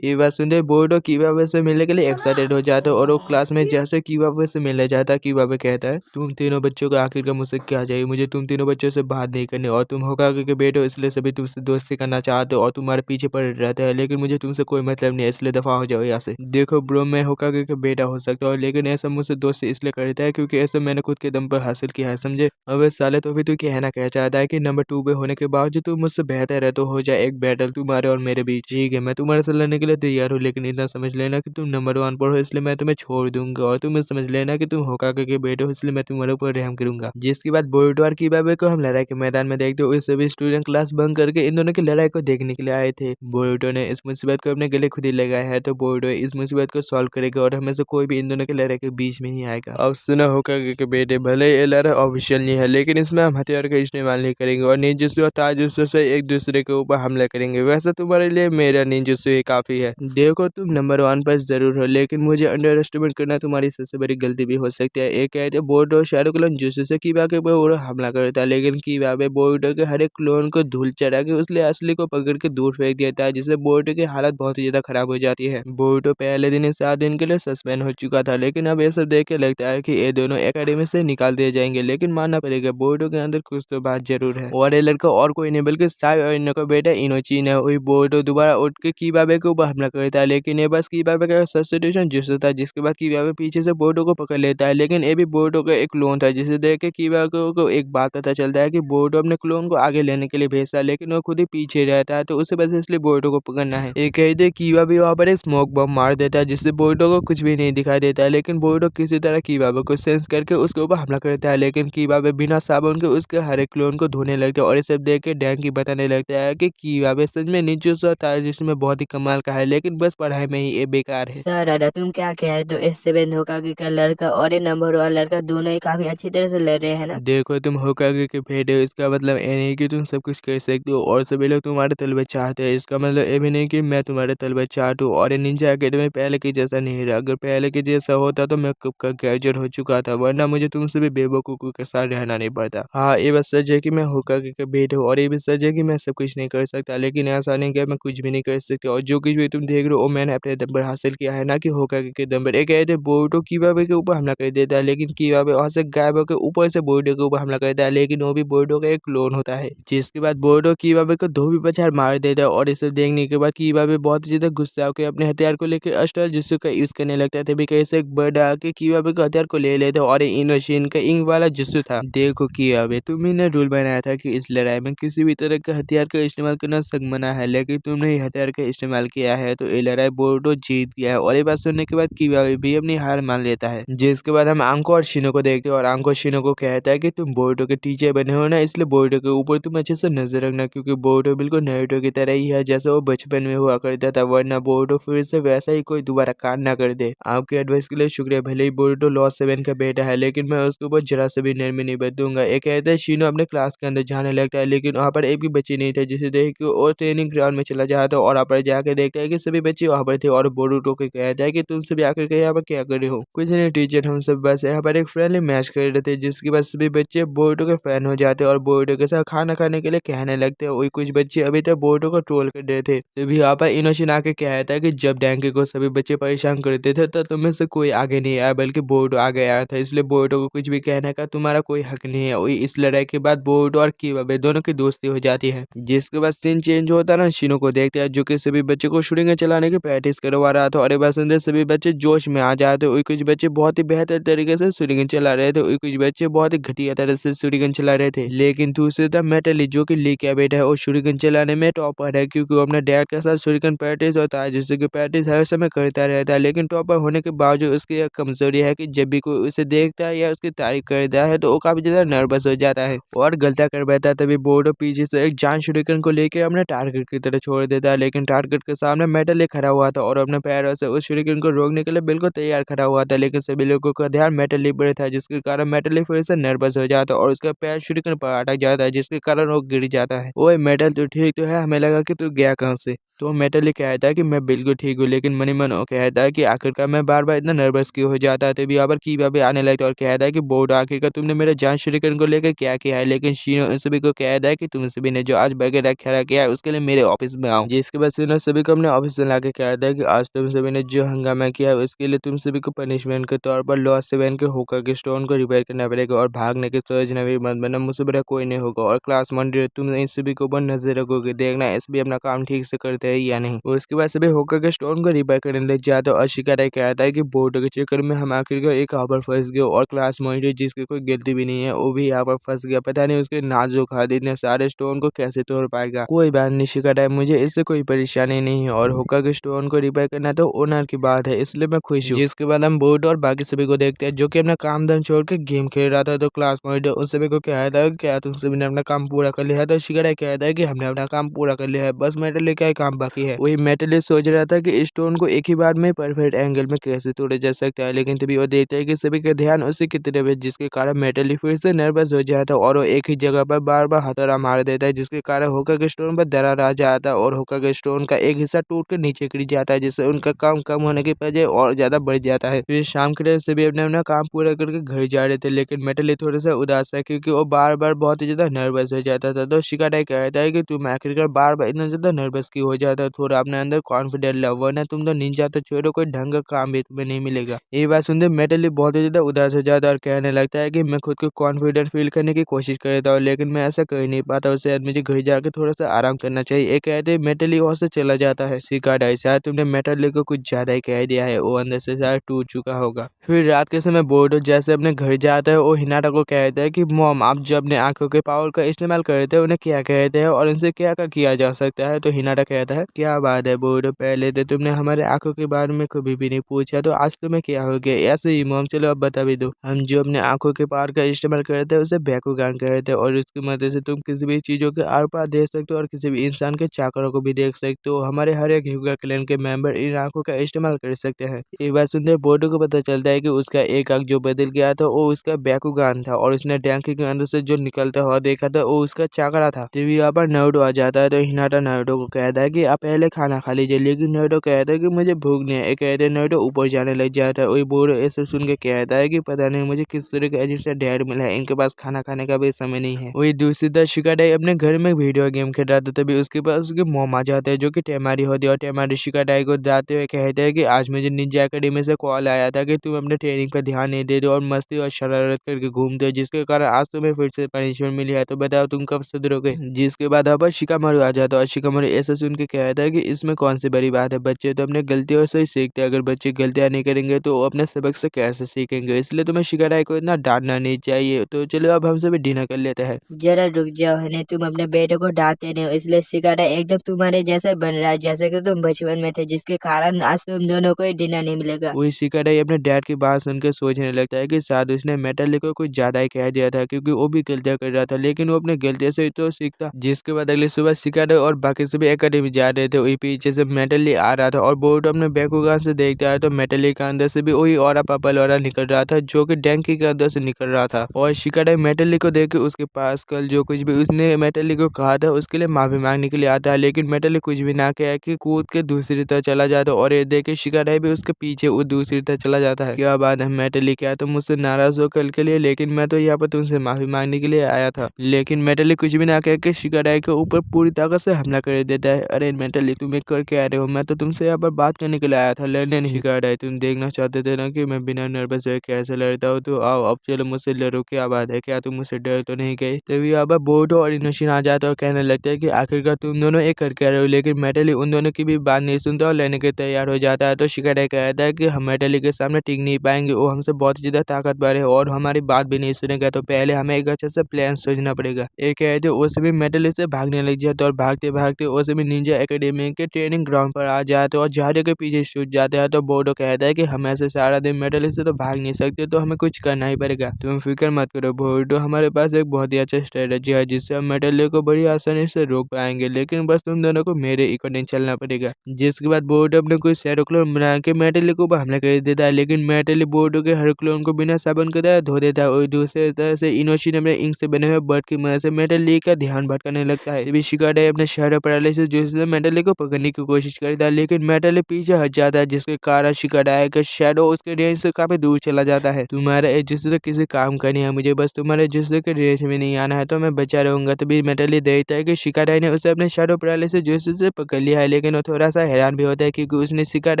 ये बात सुनते बोर्डो किबाबे से मिलने के लिए एक्साइटेड हो जाता है और वो क्लास में जैसे किबाबे से मिलने जाता है किबाबे कहता है तुम तीनों बच्चों को आखिरकार मुझसे क्या चाहिए, मुझे तुम तीनों बच्चों से बात नहीं करनी और तुम होकागे के बेटे हो इसलिए सभी तुमसे दोस्ती करना चाहते हो और तुम्हारे पीछे पड़े रहते हैं, लेकिन मुझे तुमसे कोई मतलब नहीं है इसलिए दफा हो जाओ यहाँ से। देखो ब्रो मैं होकागे का बेटा हो सकता हूँ लेकिन ऐसा मुझसे दोस्ती इसलिए करता है क्योंकि ऐसा मैंने खुद के दम पर हासिल किया है, समझे। अबे साले तो भी तू कहना क्या चाहता है कि नंबर 2 पे होने के बावजूद तू मुझसे बेहतर है तो हो जाए एक बैटल तुम्हारे और मेरे बीच। ठीक है मैं तुम्हारे से लड़ने के लिए तैयार हूँ लेकिन इतना समझ लेना कि तुम नंबर 1 पर हो इसलिए मैं तुम्हें छोड़ दूंगा और तुम समझ लेना कि तुम होकागे के बेटे हो इसलिए मैं तुम्हारे ऊपर रहम करूंगा। जिसके बाद बोरुतो और किबाबे को हम लड़ाई के मैदान में देखते हुए सभी स्टूडेंट क्लास बंक करके इन दोनों की लड़ाई को देखने के लिए आए थे। बोरुतो ने इस मुसीबत को अपने गले खुद ही लगाया है तो बोरुतो इस मुसीबत को सॉल्व करेगा और हमें से कोई भी इन दोनों की लड़ाई के बीच में ही आएगा। अब सुना होकागे के बेटे भले ये लड़ाई ऑफिशियल नहीं है लेकिन इसमें हम हथियार का इस्तेमाल नहीं करेंगे और निंजुत्सु और ताजुत्सु से एक दूसरे के ऊपर हमला करेंगे। वैसे तुम्हारे लिए मेरा निंजुत्सु ही काफी है। देखो तुम नंबर 1 पर जरूर हो लेकिन मुझे अंडर एस्टिमेट करना तुम्हारी सबसे बड़ी गलती भी हो सकती है। एक कहते बोरुतो शाहरुख जुस्सु से किबाबे पर वो हमला करता है लेकिन किबाबे बोरुतो के हर एक क्लोन को धूल चढ़ा के उसके असली को पकड़ के दूर फेंक देता है जिससे बोरुतो की हालत बहुत ही ज्यादा खराब हो जाती है। बोरुतो पहले दिन 7 दिन के लिए सस्पेंड हो चुका था लेकिन अब ये सब देख के लगता है कि ये दोनों एकेडमी से निकाल दिए जाएंगे, लेकिन मानना पड़ेगा बोरुतो के अंदर कुछ तो बात जरूर है और ये लड़का और कोई नहीं बल्कि साई और इन का बेटा इनोचिन है। वही बोरुतो दोबारा उठ के किबाबे के ऊपर हमला करता है लेकिन ये बस किबाबे का सब्स्टिट्यूशन जुस्सु था जिसके बाद किबाबे पीछे से बोरुतो को पकड़ लेता है लेकिन ये भी बोरुतो का एक क्लोन था जिसे देख के किबाबे को एक बात पता चलता है कि बोरुतो अपने क्लोन को आगे लेने के लिए भेजता है लेकिन वो खुद ही पीछे रहता है तो उसे बस इसलिए बोरुतो को पकड़ना है। एक कहते किबाबे वहाँ पर एक स्मोक बम मार देता है जिससे बोरुतो को कुछ भी नहीं दिखाई देता है लेकिन बोरुतो किसी तरह किबाबे को सेंस करके उसके ऊपर हमला करता है लेकिन किबाबे बिना साबुन के उसके हर एक क्लोन को धोने लगता है और ये सब देख के डैंकी बताने लगता है कि किबाबे सच में निंजुत्सु और ताजुत्सु में बहुत ही कमाल का है लेकिन बस पढ़ाई में ही ये बेकार है। सर दादा तुम क्या कह रहे हो, इस सेवन होकागे का लड़का और ये नंबर 1 लड़का दोनों ही काफी अच्छी तरह से लड़ रहे हैं ना। देखो तुम होकागे के बेटे हो इसका मतलब ये नहीं कि तुम सब कुछ कर सकते हो और सभी लोग तुम्हारे तलबे चाहते हैं, इसका मतलब ये भी नहीं कि मैं तुम्हारे तलबे चाहता हूँ। और ये निंजा अकेडमी पहले के जैसा नहीं रहा, अगर पहले के जैसा होता तो मैं कब का ग्रेजुएट हो चुका था वरना मुझे तुमसे भी बेवकूफों के साथ रहना नहीं पड़ता। हाँ ये बात सच है कि मैं होकागे के बेटे हूँ और ये भी सच है कि मैं सब कुछ नहीं कर सकता लेकिन ऐसा नहीं कि मैं कुछ भी नहीं कर सकता और जो कुछ भी तुम देख रहे हो वो मैंने अपने दम पर हासिल किया है ना कि होकागे के दम पर। एक कहते बोरुतो किबाबे के ऊपर हमला कर देता है लेकिन किबाबे वहां से गायब होकर ऊपर से बोरुतो के ऊपर हमला करता है लेकिन वो भी बोरुतो का एक क्लोन होता है। जिसके बाद बोरुतो किबाबे को धोबी पछाड़ मार देता है और इसे देखने के बाद किबाबे बहुत ज्यादा गुस्सा होकर अपने हथियार को लेकर अस्टर जुस्सु का यूज करने लगता है। तभी कैसे एक बर्ड आके किबाबे का हथियार को ले लेते और इनोशिन का इंक वाला जुस्सु था। देखो किबाबे तुम्ही ने रूल बनाया था कि इस लड़ाई में किसी भी तरह का हथियार का इस्तेमाल करना सख्त मना है लेकिन तुमने हथियार का इस्तेमाल किया है तो ये लड़ाई बोरुतो जीत गया है। और ये बात सुनने के बाद किबाबे भी अपनी हार मान लेता है। जिसके बाद हम आंको और शिनो को देखते हैं और आंको शिनो को कहता है कि तुम बोरुतो के टीचर बने हो ना इसलिए बोरुतो के ऊपर तुम अच्छे से नजर रखना क्योंकि बोरुतो बिल्कुल नारुतो की तरह ही है जैसे वो बचपन में हुआ करता था, वरना बोरुतो फिर से वैसा ही कोई दोबारा कांड ना कर दे। आपके एडवाइस के लिए शुक्रिया। भले ही बोरुतो लॉस 7 का बेटा है लेकिन मैं उसके ऊपर जरा से भी नरमी नहीं बरतूंगा। एक कहते हैं शिनो अपने क्लास के अंदर जाने लगता है लेकिन वहाँ पर एक भी बच्चे नहीं थे जिसे देख के और ट्रेनिंग ग्राउंड में चला जाता है और वहाँ पर जाके देखता है कि सभी बच्चे वहाँ पर थे और बोरुतो को कहता है कि तुम सभी आकर के यहाँ पर क्या कर रहे हो। कुछ नहीं टीचर, हम सब बस यहाँ पर एक फ्रेंडली मैच कर रहे थे जिसके बाद सभी बच्चे बोरुतो के फैन हो जाते और बोरुतो के साथ खाना खाने के लिए कहने लगते हैं। वही कुछ बच्चे अभी तक बोरुतो को ट्रोल कर रहे थे तभी यहाँ पर इनोशिन आके कहता है कि जब डैंकी को सभी बच्चे परेशान करते थे तो तुम्हें से कोई आगे नहीं आया बल्कि बोरुतो आगे आया था, इसलिए बोरुतो को कुछ भी कहने का तुम्हारा कोई हक नहीं है। वही इस लड़ाई के बाद बोरुतो और किबाबे दोनों की दोस्ती हो जाती है। जिसके बाद सीन चेंज होता है ना, शिनो को देखते हैं जो कि सभी बच्चों को शूटिंग चलाने की प्रैक्टिस करवा रहा था और ये बात सुनते सभी बच्चे जोश में आ जाते। वही कुछ बच्चे बहुत ही बेहतर तरीके से शूटिंग चला रहे थे, वही कुछ बच्चे बहुत ही घटिया तरह से शूटिंग चला रहे थे। लेकिन दूसरी तरफ मेटली जो कि ली का बेटा है वो शूटिंग चलाने में टॉपर है क्योंकि वो अपने डैड के साथ शूटिंग प्रैक्टिस होता है जिससे कि प्रैक्टिस हर समय करता रहता है। लेकिन टॉपर होने के बावजूद उसकी एक कमजोरी है कि जब भी कोई उसे देखता है या उसकी तारीफ करता है तो वो काफी ज्यादा नर्वस हो जाता है और गलतियां कर बैठता है। तभी बोरुतो पीछे से एक जान शूटिंग को लेकर अपने टारगेट की तरह छोड़ देता है लेकिन टारगेट के सामने मेटली खड़ा हुआ था और अपने पैरों से उस शूटिंग को रोकने के लिए बिल्कुल तैयार खड़ा हुआ था लेकिन सभी लोगों का ध्यान मेटली पर था जिसके कारण मेटली फिर से नर्वस हो जाता है और उसका पैर शूटिंग पर अटक जाता है जिसके कारण वो गिर जाता है। ओए मेटल तो ठीक तो है, हमें लगा कि तू गया कहाँ से। तो मेटली कहता है कि मैं बिल्कुल ठीक हूँ लेकिन मनी मन कहता है कि आखिरकार मैं बार बार इतना नर्वस क्यों हो जाता है। तभी यहाँ पर किबाबे आने लगता है और कहता है कि बोरुतो आखिरकार तुमने मेरे जान शूटिंग को लेकर क्या किया है। लेकिन शिनो उन सभी को कहता है कि तुम सभी ने जो आज वगैरह खड़ा किया है उसके लिए मेरे ऑफिस में आओ। जिसके बाद से ना सभी को अपने ऑफिस में लाके कहता है कि आज तुम सभी ने जो हंगामा किया है उसके लिए तुम सभी को पनिशमेंट के तौर पर लॉस 7 के होकागे स्टोन को रिपेयर करना पड़ेगा और भागने की सोचना भी मत, वरना मुझसे बड़ा कोई नहीं होगा। और क्लास मॉनिटर तुम इन सभी को ऊपर नजर रखोगे, देखना एसबी अपना काम ठीक से करते हैं या नहीं। उसके बाद सभी होकागे स्टोन को रिपेयर करने लग जाते हैं और शिकारा कहता है कि बोर्ड के चक्कर में हम आखिरकार एक यहाँ पर फंस गए और क्लास मॉनिटर जिसकी कोई गलती भी नहीं है वो भी यहाँ पर फंस गया। पता नहीं उसके नाजुक हाथ इतने सारे स्टोन को कैसे तोड़ पाएगा। कोई बात नहीं शिकारा, मुझे इससे कोई परेशानी नहीं है और होकागे स्टोन को रिपेयर करना तो ओनर की बात है, इसलिए मैं खुश हूँ। जिसके बाद हम बोर्ड और बाकी सभी को देखते हैं जो कि अपना काम धाम छोड़ के गेम खेल रहा था। तो क्लास मॉनिटर उन सभी को कहता है क्या तुम सभी ने अपना काम पूरा कर लिया है। तो शिकारा कहता है कि हमने अपना काम पूरा कर लिया है, बस मेटल लेके आए काम बाकी है। वही मेटल सोच रहा था कि स्टोन को एक ही बार में परफेक्ट एंगल में कैसे तोड़ा जा सकता है, लेकिन तभी वो देखता है कि सभी का ध्यान उसी की तरफ है, जिसके कारण मेटल फिर से नर्वस हो जाता है और वो एक ही जगह पर बार बार हथौड़ा मार देता है, जिसके कारण होकागे स्टोन पर दरार आ जाता है और होकागे स्टोन का एक हिस्सा टूट कर नीचे गिर जाता है, जिससे उनका काम कम होने की बजाय और ज्यादा बढ़ जाता है। फिर शाम के टाइम सभी अपने अपना काम पूरा करके घर जा रहे थे, लेकिन मेटल थोड़ा सा उदास है क्योंकि वो बार बार बहुत ही ज्यादा नर्वस हो जाता था। तो शिकारा कहता है कि तुम आखिरकार बार बार इतना ज्यादा नर्वस क्यों हो जाता है, थोड़ा अपने अंदर कॉन्फिडेंट लाओ, वरना तुम तो निंजा तो छोड़ो कोई ढंग का काम भी तुम्हें नहीं मिलेगा। ये बात सुनते मेटल बहुत ही ज्यादा उदास हो जाता है और कहने लगता है कि मैं खुद को कॉन्फिडेंट फील करने की कोशिश करता हूँ, लेकिन मैं ऐसा कर नहीं पाता, उससे मुझे घर जाकर थोड़ा सा आराम करना चाहिए। ये कहते मेटल वहां से चला जाता है। शिकारा शायद तुमने मेटल को कुछ ज्यादा ही कह दिया है, वो अंदर से शायद टूट चुका होगा। फिर रात के समय बोर्ड जैसे अपने घर जाता है वो हिनाटा को कहता है कि मॉम आप जो अपने आंखों के पावर का इस्तेमाल करते हैं उन्हें क्या कहते हैं और इनसे क्या क्या किया जा सकता है। तो हिनाटा कहता है क्या बात है बोर्ड, पहले तो तुमने हमारे आंखों के बारे में कभी भी नहीं पूछा, तो आज तुम्हें क्या हो गया। ऐसे ही मॉम, चलो अब बता भी दो। हम जो अपने आंखों के पावर का इस्तेमाल करते हैं उसे बैकुगान कहते हैं और उसकी मदद से तुम किसी भी चीजों के आर पार देख सकते हो और किसी भी इंसान के चाकरों को भी देख सकते हो। हमारे हर एक ह्यूगा क्लैन के मेंबर इन आंखों का इस्तेमाल कर सकते हैं। ये बात सुनते बोर्ड को पता चलता है कि उसका एक आंख जो बदल गया था वो उसका बैकुगान था और उसने टैंकी के अंदर से जो निकलता हुआ देखा था वो उसका चाकरा था। तभी यहाँ पर नारुतो आ जाता है। तो हिनाटा नारुतो को कहता है कि आप पहले खाना खा लीजिए, लेकिन नारुतो कहता है कि मुझे भूख नहीं है। कहते नारुतो ऊपर जाने लग जाता है। वही बोर्ड ऐसे सुन के कहता है कि पता नहीं मुझे किस तरह का अजीब सा डैड मिला है, इनके पास खाना खाने का भी समय नहीं है। वही दूसरी तरफ शिकारा अपने घर में वीडियो गेम खेल रहा था, तभी उसके पास उसके मॉम आ जाते हैं जो कि टेमारी होती है और टेमारी शिकारा को जाते हुए कहते हैं कि आज मुझे निंजा अकेडमी से कॉल आया था कि तुम अपने ट्रेनिंग पर ध्यान नहीं देते और मस्ती और शरारत करके घूमते हो, जिसके कारण आज तुम्हें फिर से पनिशमेंट मिली है, तो बताओ तुम कब सुधरोगे। जिसके बाद यहाँ पर शिकामारू आ जाता है और शिकामारू ऐसा सुन के कहता है कि इसमें कौन सी बड़ी बात है, बच्चे तो अपने गलतियों से ही सीखते हैं, अगर बच्चे गलतियां नहीं करेंगे तो वो अपने सबक से कैसे सीखेंगे, इसलिए तुम्हें शिकारा को इतना डांटना नहीं चाहिए। तो चलो अब हम सभी डिनर कर लेते हैं। जरा रुक जाओ हने, तुम अपने बेटे को डांटते नहीं हो, इसलिए शिकारा एकदम तुम्हारे जैसा बन रहा है जैसे कि तुम बचपन में थे, जिसके कारण आज तुम दोनों को ही डिनर नहीं मिलेगा। वही शिकारा अपने डैड की बात सुनकर सोचने लगता है कि शायद उसने मेटल को कुछ ज्यादा ही कह दिया था, क्योंकि वो भी गलतियां कर रहा था, लेकिन वो अपने गलतियों से ही तो सीखता। जिसके बाद अगली सुबह शिकारा और बाकी सभी एकेडमी जा रहे थे, वही पीछे से मेटल आ रहा था और बोर्ड अपने बैकुगान से देखता है तो मेटल के अंदर से भी वही और पपल और निकल रहा था जो कि डैंकी के अंदर से निकल रहा था। और शिकारा मेटल को देख के उसके पास कल जो कुछ भी उसने मेटल को कहा था उसके लिए माफी मांगने के लिए आता है, लेकिन मेटल कुछ भी ना कह के कूद के दूसरी तरफ चला जाता है और ये देख के शिकारा भी उसके पीछे वो दूसरी तरफ चला जाता है। क्या बात है मेटल, क्या तुम मुझसे नाराज हो कल के लिए, लेकिन मैं तो यहाँ पर तुमसे माफी मांगने के लिए आया था। लेकिन मेटल कुछ भी ना कह के शिकारा के ऊपर पूरी ताकत से हमला कर देता है। अरे मेटल तुम एक करके आ रहे हो, मैं तो तुमसे यहाँ पर बात करने के लिए आया था, लड़ने नहीं। शिकारा तुम देखना चाहते थे ना कि मैं बिना नर्वस हुए कैसे लड़ता हूँ, तो आओ अब चलो मुझसे लड़ो। क्या बात है, क्या तुम मुझसे डर तो नहीं गए। तभी यहाँ पर बोर्ड और इनोशिन आ जाता है और कहने लगता है कि आखिरकार तुम दोनों एक करके आ रहे हो, लेकिन मेटल उन दोनों की भी बात नहीं सुनता और लेने के तैयार हो जाता है। तो शिकारा कहता है कि हम मेटल के सामने टिक नहीं पाएंगे, वो हमसे बहुत ज्यादा ताकतवर है और हमारी बात भी नहीं सुनेगा, तो पहले हमें एक अच्छे से प्लान सोचना पड़ेगा। एक कहते उसे भी मेटल से भागने लग जाते और भागते भागते उसे भी निंजा एकेडमी के ट्रेनिंग ग्राउंड पर आ जाते और झाड़ियों के पीछे छूट जाते हैं। तो बोर्डो कहता है कि हम ऐसे सारा दिन मेटल से तो भाग नहीं सकते, तो हमें कुछ करना ही पड़ेगा। तुम फिक्र मत करो बोर्डो, हमारे पास एक बहुत ही अच्छा स्ट्रेटेजी है जिससे हम मेटल को बड़ी आसानी से रोक पाएंगे, लेकिन बस तुम दोनों को मेरे अकॉर्डिंग चलना पड़ेगा। जिसके बाद बोर्डो अपने कोई शैडो क्लोन बना के मेटल के ऊपर हमला कर देता है, लेकिन मेटल बोर्डो के हर क्लोन को बिना साबुन के तरह धो देता है और दूसरे तरह से इनोशिन अपने इंक से बने हुए बर्ड की मदद से मेटल का ध्यान भटकाने लगता है। तभी शिकारा अपने शैडो पैरालिसिस जिससे मेटल को पकड़ने की कोशिश करता है, लेकिन मेटल पीछे हट जाता है, जिसके कारण शिकारा का शैडो उसके रेंज से काफी दूर चला जाता है। तुम्हारा जिससे तो किसी काम का नहीं है, मुझे बस तुम्हारे जिससे के रेंज में नहीं आना है, तो मैं बचा रहूंगा। तभी मेटल देखता है कि शिकारा ने उसे अपने शैडो शैडो पैरालिसिस जूसी से पकड़ लिया है, लेकिन वो थोड़ा सा हैरान भी होता है क्योंकि उसने शिकार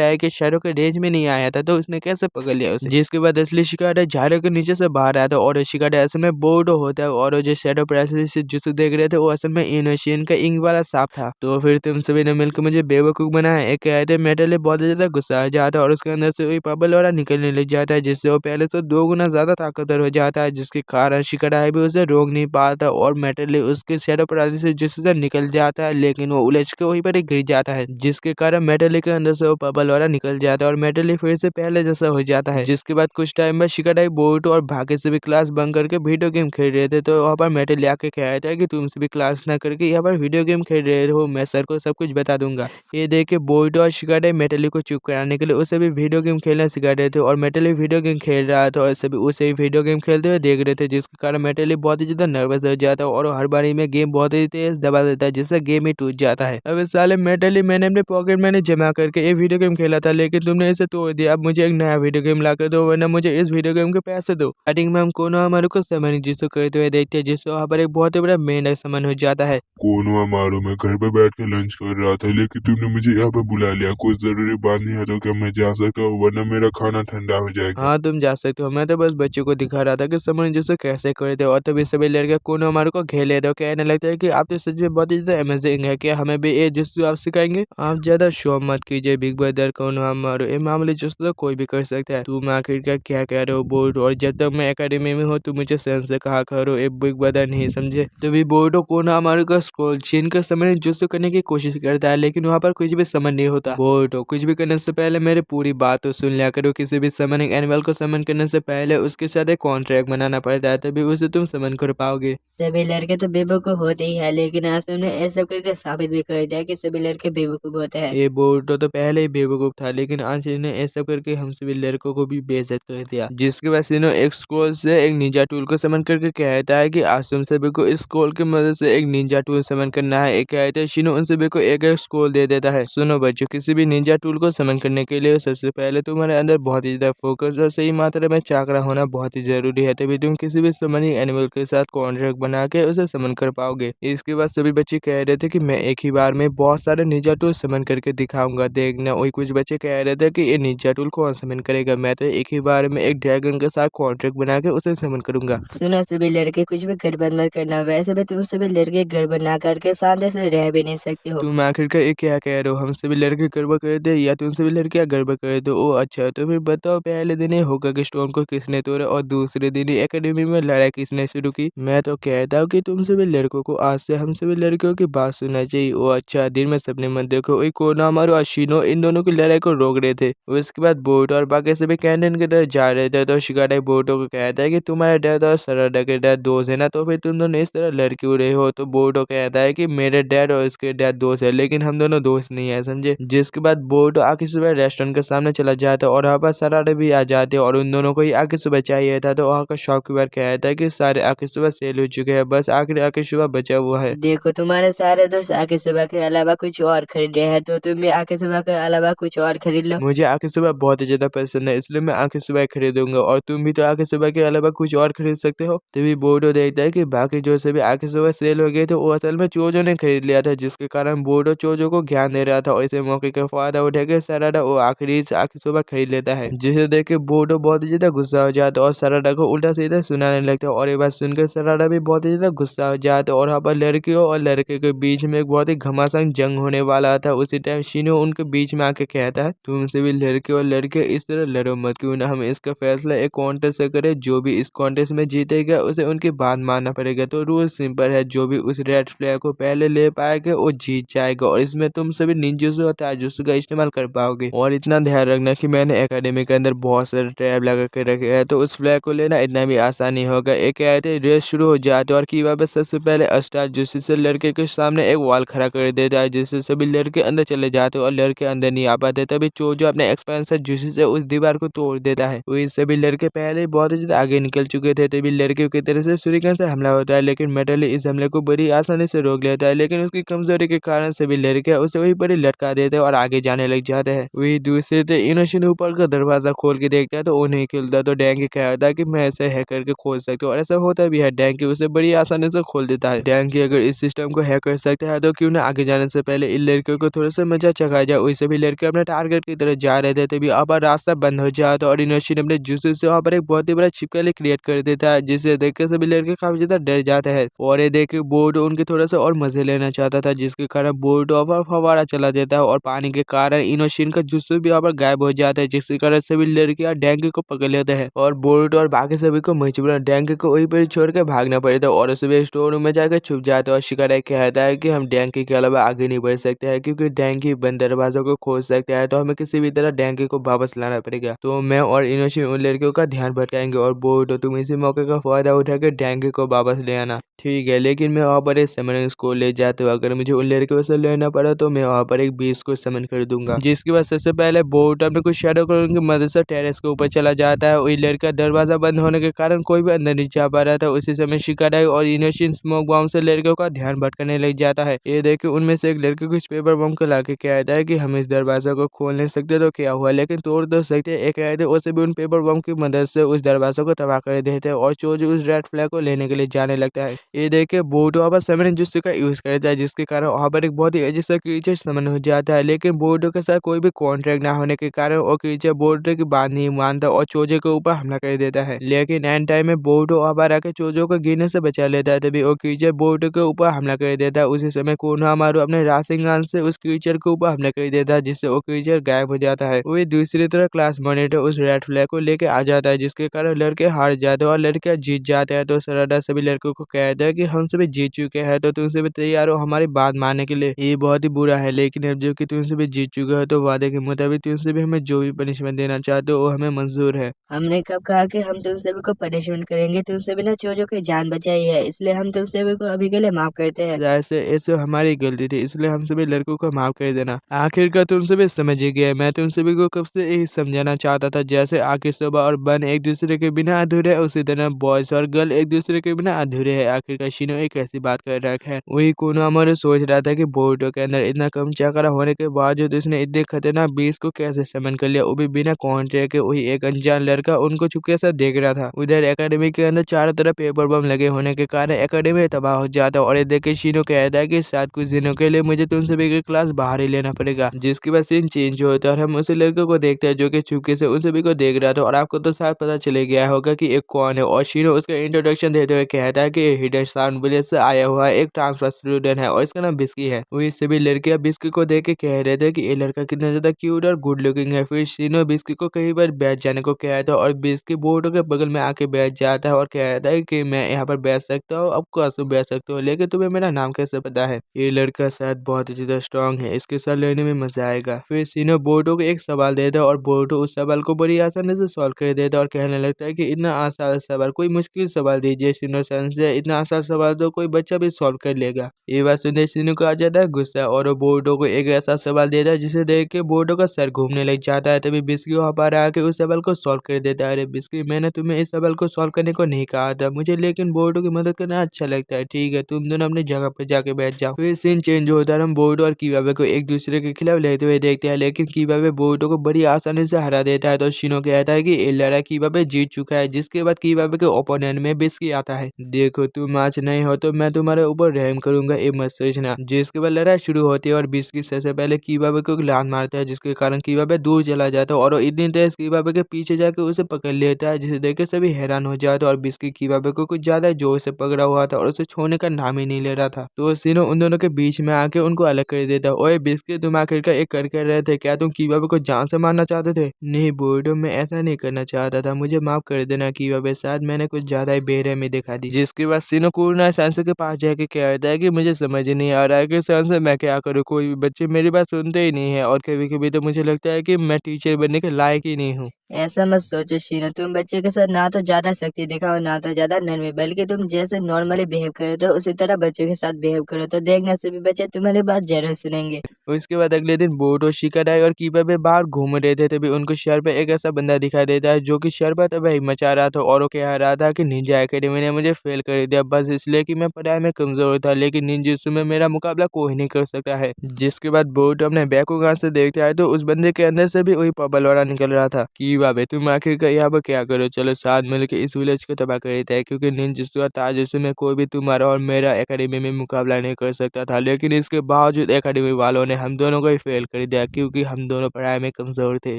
है कि शैडो के रेंज में नहीं आया था, तो उसने कैसे पकड़ लिया उसे। जिसके बाद असली शिकार है झाड़ू के नीचे से बाहर आया था और शिकार असल में बोर्डो होता है और जो शैडो पैरालिसिस जूसी देख रहे थे वो असल में इनोशियन का इंक वाला सांप था। तो फिर तुम सभी ने मिलकर मुझे बेवकूफ बनाया। एक कहते मेटल बहुत ज्यादा गुस्सा आ जाता है और उसके अंदर से वही बबल वाला निकलने लग जाता है, जिससे वो पहले से 2 गुना ज्यादा ताकतवर हो जाता है, जिसके कारण शिकारा भी उसे रोक नहीं पाता और मेटल उसके शैडो पैरालिसिस जिससे निकल जाता है, लेकिन वो उलझ के वहीं पर ही गिर जाता है, जिसके कारण मेटल के अंदर से वो बबल वाला निकल जाता है और मेटल फिर से पहले जैसा हो जाता है। जिसके बाद कुछ टाइम में शिकारा बोर्ड और भाग्य से भी क्लास बंक करके वीडियो गेम खेल रहे थे, तो वहाँ पर मेटल आके कहता है कि तुमसे भी क्लास ना करके यहाँ पर वीडियो गेम खेल रहे हो, मैं सर को सब कुछ बता दूंगा। ये देख के बोर्ड और शिकारा मेटली को चुप कराने के लिए उसे भी वीडियो गेम खेलना सिखा रहे थे और मेटली वीडियो गेम खेल रहा था और सभी उसे ही वीडियो गेम खेलते हुए देख रहे थे, जिसके कारण मेटली बहुत ही ज्यादा नर्वस हो जाता है और हर बारी में गेम बहुत ही तेज दबा देता है, जिससे गेम ही टूट जाता है। अब इस साले मेटली मैंने अपने पॉकेट मनी जमा करके ये वीडियो गेम खेला था, लेकिन तुमने इसे तोड़ दिया। अब मुझे एक नया वीडियो गेम ला कर दो, वरना मुझे इस वीडियो गेम के पैसे दो। स्टार्टिंग में हम कोनोहामारू को समन जिसको करते हुए देखते हैं, जिससे वहाँ पर एक बहुत ही बड़ा मेंढक समन हो जाता है। कोनोहामारू मैं घर पे बैठ के लंच कर रहा था, लेकिन तुमने मुझे यहाँ पे बुला लिया। कोई जरूरी बात नहीं है तो क्या मैं जा सकता हूँ, वरना मेरा खाना ठंडा हो जाएगा। हाँ तुम जा सकते हो, मैं तो बस बच्चों को दिखा रहा था कि समन जिसको कैसे करते हो। और तभी सभी लड़के कोनोहामारू को घेर लेते हो, कहने लगता है कि आप तो सच में बहुत ही ज्यादा अमेजिंग है, क्या हमें भी ये जिसको आप सिखाएंगे। आप ज्यादा शो मत कीजिए बिग ब्रदर कोनोहामारू, ये मामूली जिसको तो कोई भी कर सकता है। तुम आखिरकार क्या कह रहे हो बोर्ड, और जब तक मैं एकेडमी में हूँ तुम मुझे सेंस से कहा करो, ये बिग ब्रदर नहीं समझे। तभी बोर्ड कोनोहामारू का स्क्रॉल छीन कर समन जुस्सो करने की कोशिश करता है, लेकिन वहाँ पर कुछ भी समन नहीं होता। बोर्ड कुछ भी करने से पहले मेरी पूरी बात तो सुन लिया करो। किसी भी समनिंग एनिमल को समन करने से पहले उसके साथ एक कॉन्ट्रैक्ट बनाना पड़ता है, तभी उसे तुम समन कर पाओगे। सभी लड़के तो बेवकूफ होते ही है, लेकिन आज तुमने ऐसा करके साबित भी कर दिया कि सभी लड़के बेवकूफ होते हैं। ये बोर्ड तो पहले ही बेवकूफ था, लेकिन आज इसने ऐसा करके हम सभी लड़कों को भी बेइज्जत कर दिया। जिसके बाद सिनो एक स्क्रॉल से एक निंजा टूल को समन करके कहता है कि आज तुम सभी को इस स्क्रॉल की मदद से एक निंजा टूल समन करना है। एक कहते हैं शिनो उन सभी को एक एक स्क्रॉल दे देता है। सुनो बच्चों, किसी भी निंजा टूल को समन करने के लिए सबसे पहले तुम्हारे अंदर बहुत ही ज्यादा फोकस और सही मात्रा में चाकरा होना बहुत ही जरूरी है, तभी तुम किसी भी समनिंग एनिमल के साथ कॉन्ट्रैक्ट बना के उसे समन कर पाओगे। इसके बाद सभी बच्चे कह रहे थे कि मैं एक ही बार में बहुत सारे निंजा टूल समन करके दिखाऊंगा, देखना। वही कुछ बच्चे कह रहे थे कि ये निंजा टूल कौन समन करेगा, मैं तो एक ही बार में एक ड्रैगन के साथ कॉन्ट्रैक्ट बना के उसे समन करूंगा। सुनो सभी लड़के, कुछ भी गड़बड़ मत करना, वैसे भी तुम सभी लड़के गड़बड़ ना करके शांति से रह भी नहीं सकते हो। तुम आखिरकार ये क्या कह रहे हो, हम सभी लड़के गड़बड़ कर दे या तुम सभी लड़कियां गड़बड़ कर दो। ओ अच्छा, तो फिर बताओ पहले दिन ही होगा स्टोन को किसने तोड़ा और दूसरे दिन ही एकेडमी में लड़ाई किसने शुरू की। मैं तो कहता हूँ कि तुम सभी लड़कों को आज से हम सभी लड़कियों की बात सुनना चाहिए। ओ अच्छा, दिन में सपने मत देखो। वही कोनोहामारू और शिनो इन दोनों की लड़ाई को रोक रहे थे। उसके बाद बोर्ड और बाकी सभी कैंटीन की तरफ जा रहे थे, तो शिकारा बोर्डो को कहता है कि तुम्हारे डैड और सराडा के डैड दोस्त है ना, तो फिर तुम दोनों इस तरह लड़ क्यों रहे हो। तो बोर्डो कहता है कि मेरे डैड और उसके डैड दोस्त है, लेकिन हम दोनों दोस्त नहीं है, समझे। जिसके बाद बोर्डो आके सुबह रेस्टोरेंट के सामने चला जाता है और वहाँ पर सराडा भी आ जाते हैं और उन दोनों को ही आके सुबह चाहिए था। तो वहाँ का शॉपकीपर कहता है कि सारे आके सुबह सेल हो चुके हैं, बस आखिरी आके सुबह बचा हुआ है। देखो तुम्हारे सारे दोस्त आके सुबह के अलावा कुछ और खरीद रहे हैं, तो तुम भी आके सुबह के अलावा कुछ और खरीद लो। मुझे आके सुबह बहुत ही ज्यादा पसंद है, इसलिए मैं आके सुबह खरीदूंगा और तुम भी तो आके सुबह के अलावा कुछ और खरीद सकते हो। तभी बोर्डो देखता है कि बाकी जो सभी आके सुबह सेल हो गए थे वो असल में चोजो ने खरीद लिया था, जिसके कारण बोर्डो चोजो को ज्ञान दे रहा था और इसे मौके का फायदा उठा के सराडा वो आखिरी से आके सुबह खरीद लेता है, जिसे देख के बोर्डो बहुत ही ज्यादा गुस्सा हो जाता है और सराडा को उल्टा सीधा सुनाने लगता है। और ये बात सुनकर सराडा भी बहुत ही ज्यादा गुस्सा हो जाता है और वहाँ पर लड़कियों और लड़के के बीच में एक बहुत ही घमासान जंग होने वाला था। उसी टाइम शिनो उनके बीच में आके कहता है, तुम सभी लड़के और लड़के इस तरह लड़ो मत, क्यों ना हम इसका फैसला एक कॉन्टेस्ट से करें, जो भी इस कॉन्टेस्ट में जीतेगा उसे उनकी बात मानना पड़ेगा। तो रूल सिंपल है, जो भी उस रेड फ्लैग को पहले ले पाएगा वो जीत जाएगा और इसमें तुम सभी निंजुत्सु और ताजुत्सु का इस्तेमाल कर पाओगे। और इतना ध्यान रखना कि मैंने एकेडमी के अंदर बहुत सारे ट्रैप लगा के रखे हैं, तो उस फ्लैग को लेना इतना भी आसान नहीं होगा। एक कहते रेस शुरू हो जाते और कीवा पे सबसे पहले अस्टार जुस्सी से लड़के के सामने एक वॉल खड़ा कर देता है, जिससे सभी लड़के अंदर चले जाते और लड़के अंदर नहीं आ पाते। तभी चोजो अपने एक्सपेंसर जुस्सी से उस दीवार को तोड़ देता है। वही सभी लड़के पहले ही बहुत ज्यादा आगे निकल चुके थे, तभी लड़कियों की तरफ से शuriken से हमला होता है, लेकिन मेटली इस हमले को बड़ी आसानी से रोक लेता है, लेकिन उसकी कमजोरी के कारण सभी लड़के उसे वहीं पर ही लटका देते हैं और आगे जाने लग जाते हैं। वही दूसरे से इनोशिन ऊपर का दरवाजा खोल के देखता है तो वो नहीं खुलता, तो डैंकी कहता है कि मैं ऐसे हैक करके खोल सकता हूँ और ऐसा होता भी है। डैंकी उसे बड़ी आसानी से खोल देता है। डैंकी अगर इस सिस्टम को हैक कर सकता लगता है तो क्यों ना आगे जाने से पहले इन लड़कियों को थोड़ा सा मजा चखाया जाए। वही सभी लड़के अपने टारगेट की तरफ जा रहे थे, तभी वहाँ पर रास्ता बंद हो जाता है और इनोशिन अपने जुस्सू से वहाँ पर एक बहुत ही बड़ा छिपकली क्रिएट कर देता है, जिसे देख के सभी लड़के काफी ज्यादा डर जाते हैं। और ये देख के बोर्डो उनके थोड़ा सा और मजे लेना चाहता था, जिसके कारण बोर्डो वहाँ पर फवारा चला देता है और पानी के कारण इनोशिन का जुस्सू भी वहाँ पर गायब हो जाता है, जिसके कारण सभी लड़कियां डैंकी को पकड़ लेते हैं और बोर्डो और बाकी सभी को मजबूरन डैंकी को वहीं पर छोड़ के भागना पड़ता है और सभी स्टोर रूम में जाकर छुप जाते हैं। और शिकारा कहता है कि हम डैंकी के अलावा आगे नहीं बढ़ सकते हैं, क्योंकि डैंकी बंद दरवाजों को खोज सकता है, तो हमें किसी भी तरह डैंकी को वापस लाना पड़ेगा। तो मैं और इनोशिन उन लड़कियों का ध्यान भटकाएंगे और बोर्डो तुम इसी मौके का फायदा उठा के डैंकी को वापस ले आना। ठीक है, लेकिन मैं वहाँ पर एक समनिंग स्कूल ले जाते हुए अगर मुझे उन लड़कियों से लेना पड़ा तो मैं वहाँ पर एक बीस को समन कर दूंगा, जिसके बाद सबसे पहले बोर्ड अपने कुछ शैडो क्लोन की मदद से टेरेस के ऊपर चला जाता है। वही लड़का दरवाजा बंद होने के कारण कोई भी अंदर नहीं जा पा रहा था। उसी समय शिकारा और इनोशिन स्मोक बॉम्ब से लड़कियों का ध्यान भटकाने लग जाता है। ये देख के उनमें से एक लड़के कुछ पेपर बम को लाके कहता है कि हम इस दरवाजा को खोल नहीं सकते तो क्या हुआ, लेकिन तोड़ तो सकते। एक कहते उसे भी उन पेपर बम की मदद से उस दरवाजा को तबाह कर देते हैं और चोजो उस रेड फ्लैग को लेने के लिए जाने लगता है। ये देख के बोर्ड वहाँ पर समन जुस्सू का यूज करता है, जिसके कारण वहाँ पर एक बहुत ही अजीब सा क्रीचर समन हो जाता है। लेकिन बोर्डो के साथ कोई भी कॉन्ट्रैक्ट ना होने के कारण वो क्रीचर बोर्डो की बात नहीं मानता और चोजो के ऊपर हमला कर देता है। लेकिन एंड टाइम में बोर्डो वहाँ पर आके चोजो को गिरने से बचा लेता है, तभी वो क्रीचर बोर्डो के ऊपर हमला कर देता है। उसी समय कोनोहामारू अपने राशिंगन से उस क्रीचर के ऊपर हमला कर देता है, जिससे वो क्रीचर गायब हो जाता है। वही दूसरी तरफ क्लास मॉनिटर उस रेड फ्लैग को लेके आ जाता है, जिसके कारण लड़के हार जाते हैं और लड़कियां जीत जाते हैं। तो सराडा सभी लड़कों को कहता है कि हम सभी जीत चुके हैं, तो तुम सभी तैयार हो हमारी बात मानने के लिए। ये बहुत ही बुरा है, लेकिन अब जबकि तुम सभी जीत चुके हो तो वादे के मुताबिक तुम सभी हमें जो भी पनिशमेंट देना चाहते हो वो हमें मंजूर है। हमने कब कहा कि हम तुम सभी को पनिशमेंट करेंगे? तुम सभी ने चोजो की जान बचाई है, इसलिए हम तुम सभी को अभी के लिए माफ करते हैं। ऐसे हमारी गलती थी, इसलिए हम सभी लड़कों को माफ कर देना। आखिरकार तुम सभी समझ ही गए। मैं तुम सभी को कब से यही समझाना चाहता था, जैसे आकिसोबा और बन एक दूसरे के बिना अधूरे है, उसी तरह बॉयज और गर्ल एक दूसरे के बिना अधूरे है। आखिरकार शिनो एक ऐसी बात कर रखा है। वही कोनोहामारू सोच रहा था कि बोरुतो के अंदर इतना कम चक्रा होने के बावजूद उसने इतने खतरनाक बीस्ट को कैसे समन कर लिया, वो भी बिना कॉन्ट्रैक्ट के। वही एक अनजान लड़का उनको चुपके से देख रहा था। उधर एकेडमी के अंदर चारों तरफ पेपर बम लगे होने के कारण एकेडमी तबाह हो जाता है और ये देख के शिनो कहता है कि शायद कुछ दिनों के लिए मुझे तुम सभी की क्लास बाहर ही लेना पड़ेगा। जिसके बाद सीन चेंज होता है और हम उसी लड़के को देखते हैं जो कि चुपके से उन सभी को देख रहा था। और आपको तो शायद पता चले गया होगा कि एक कौन है, और शिनो उसका इंट्रोडक्शन देते हुए कहता है कि हिडन साउंड विलेज से आया हुआ एक ट्रांसफर स्टूडेंट है और इसका नाम बिस्की है। वही सभी लड़कियां बिस्की को देख के कह रहे थे कि ये लड़का कितना ज्यादा क्यूट और गुड लुकिंग है। फिर शिनो बिस्की को कहीं पर बैठ जाने को कहता है और बिस्की बोर्डो के बगल में आके बैठ जाता है और कहता है कि मैं यहाँ पर बैठ सकता हूँ, अब कोर्स में बैठ सकता हूँ, लेकिन तुम्हें मेरा नाम कैसे पता है? ये लड़का शायद बहुत ही ज्यादा स्ट्रॉन्ग है, इसके साथ लेने में मजा आएगा। फिर शिनो बोर्डो को एक सवाल देता है और बोर्डो उस सवाल को बड़ी आसानी से सॉल्व कर देता है और कहने लगता है कि इतना आसान सवाल, कोई मुश्किल सवाल दीजिए शिनो सेंसेई, इतना आसान सवाल तो कोई बच्चा भी सॉल्व कर लेगा। ये बात सुनते शिनो को आ जाता है गुस्सा और वो बोर्डो को एक ऐसा सवाल देता है जिसे देख के बोर्डो का सर घूमने लग जाता है। तभी बिस्की वहाँ पर आके उस सवाल को सॉल्व कर देता है। अरे बिस्की, मैंने तुम्हें इस सवाल को सॉल्व करने को नहीं कहा था, मुझे लेकिन बोर्डो की मदद करना अच्छा लगता है। ठीक है, तुम दोनों अपनी जगह पर जाके बैठ जाओ। फिर सीन चेंज होता है, हम बोर्डो और किवाबे को एक दूसरे के खिलाफ लेते हुए देखते हैं, लेकिन किवाबे बोर्डो को बड़ी आसानी से हरा देता है। तो शिनो कहता है कि ये लड़ाई किवाबे जीत चुका है। जिसके बाद किवाबे के ओपोनेंट में बिस्की आता है। देखो तुम आज नहीं हो तो मैं तुम्हारे ऊपर रहम करूंगा, ये मत सोचना। जिसके बाद लड़ाई शुरू होती है और बिस्की सबसे पहले किवाबे को लात मारता है, जिसके कारण किवाबे दूर चला जाता है और वो इतनी तेज किवाबे के पीछे जाकर उसे पकड़ लेता है, जिसे देख के सभी हैरान हो जाते हैं। और बिस्की किवाबे को कुछ ज्यादा जोर से पकड़ा हुआ था और उसे छोड़ने का नाम ही नहीं ले रहा था। तो शिनो उन दोनों के बीच में आके उनको अलग कर देता है। ओए बिस्की, तुम आखिरकार एक कर रहे थे, क्या तुम किवाबे को जान से मारना चाहते थे? नहीं बोर्डो, मैं ऐसा नहीं करना चाहता था, मुझे माफ कर देना किवाबे, शायद मैंने कुछ ज्यादा ही बेरहमी दिखा दी। जिसके बाद शिनो कुनाई सेंसेई के पास जाके कहता है कि मुझे समझ ही नहीं आ रहा है कि सेंसेई मैं क्या करूँ, कोई भी बच्चे मेरी बात सुनते ही नहीं है और कभी कभी तो मुझे लगता है कि मैं टीचर बनने के लायक ही नहीं हूँ। ऐसा मत सोचो शिनो, तुम बच्चे के साथ ना तो ज्यादा शक्ति दिखाओ ना तो ज्यादा नरमी, बल्कि तुम जैसे नॉर्मली बिहेव करो तो उसी तरह बच्चों के साथ बिहेव करो, तो देखना सभी बच्चे तुम्हारी बात जरूर सुनेंगे। उसके बाद अगले दिन बोरुतो, शिकाडाई और कीपा पे बाहर घूम रहे थे, तभी उनको शहर पे एक ऐसा बंदा दिखाई देता है जो कि शहर पर तबाही मचा रहा था और वो कह रहा था कि निंजा एकेडमी ने मुझे फेल कर दिया बस इसलिए कि मैं पढ़ाई में कमजोर था, लेकिन निंजुत्सु में मेरा मुकाबला कोई नहीं कर सकता है। जिसके बाद बोरुतो अपने बैकुगान से देखता है तो उस बंदे के अंदर से भी वही पबल वाला निकल रहा था। कीबा बे तुम आखिरकार यहाँ पर क्या करो, चलो साथ मिलकर इस विलेज को तबाह कर देते हैं, क्योंकि निंजुत्सु और ताजुत्सु में कोई भी तुम्हारा और मेरा एकेडमी में मुकाबला नहीं कर सकता था, लेकिन इसके बावजूद एकेडमी वालों ने हम दोनों को ही फेल कर दिया क्योंकि हम दोनों पढ़ाई में कमजोर थे।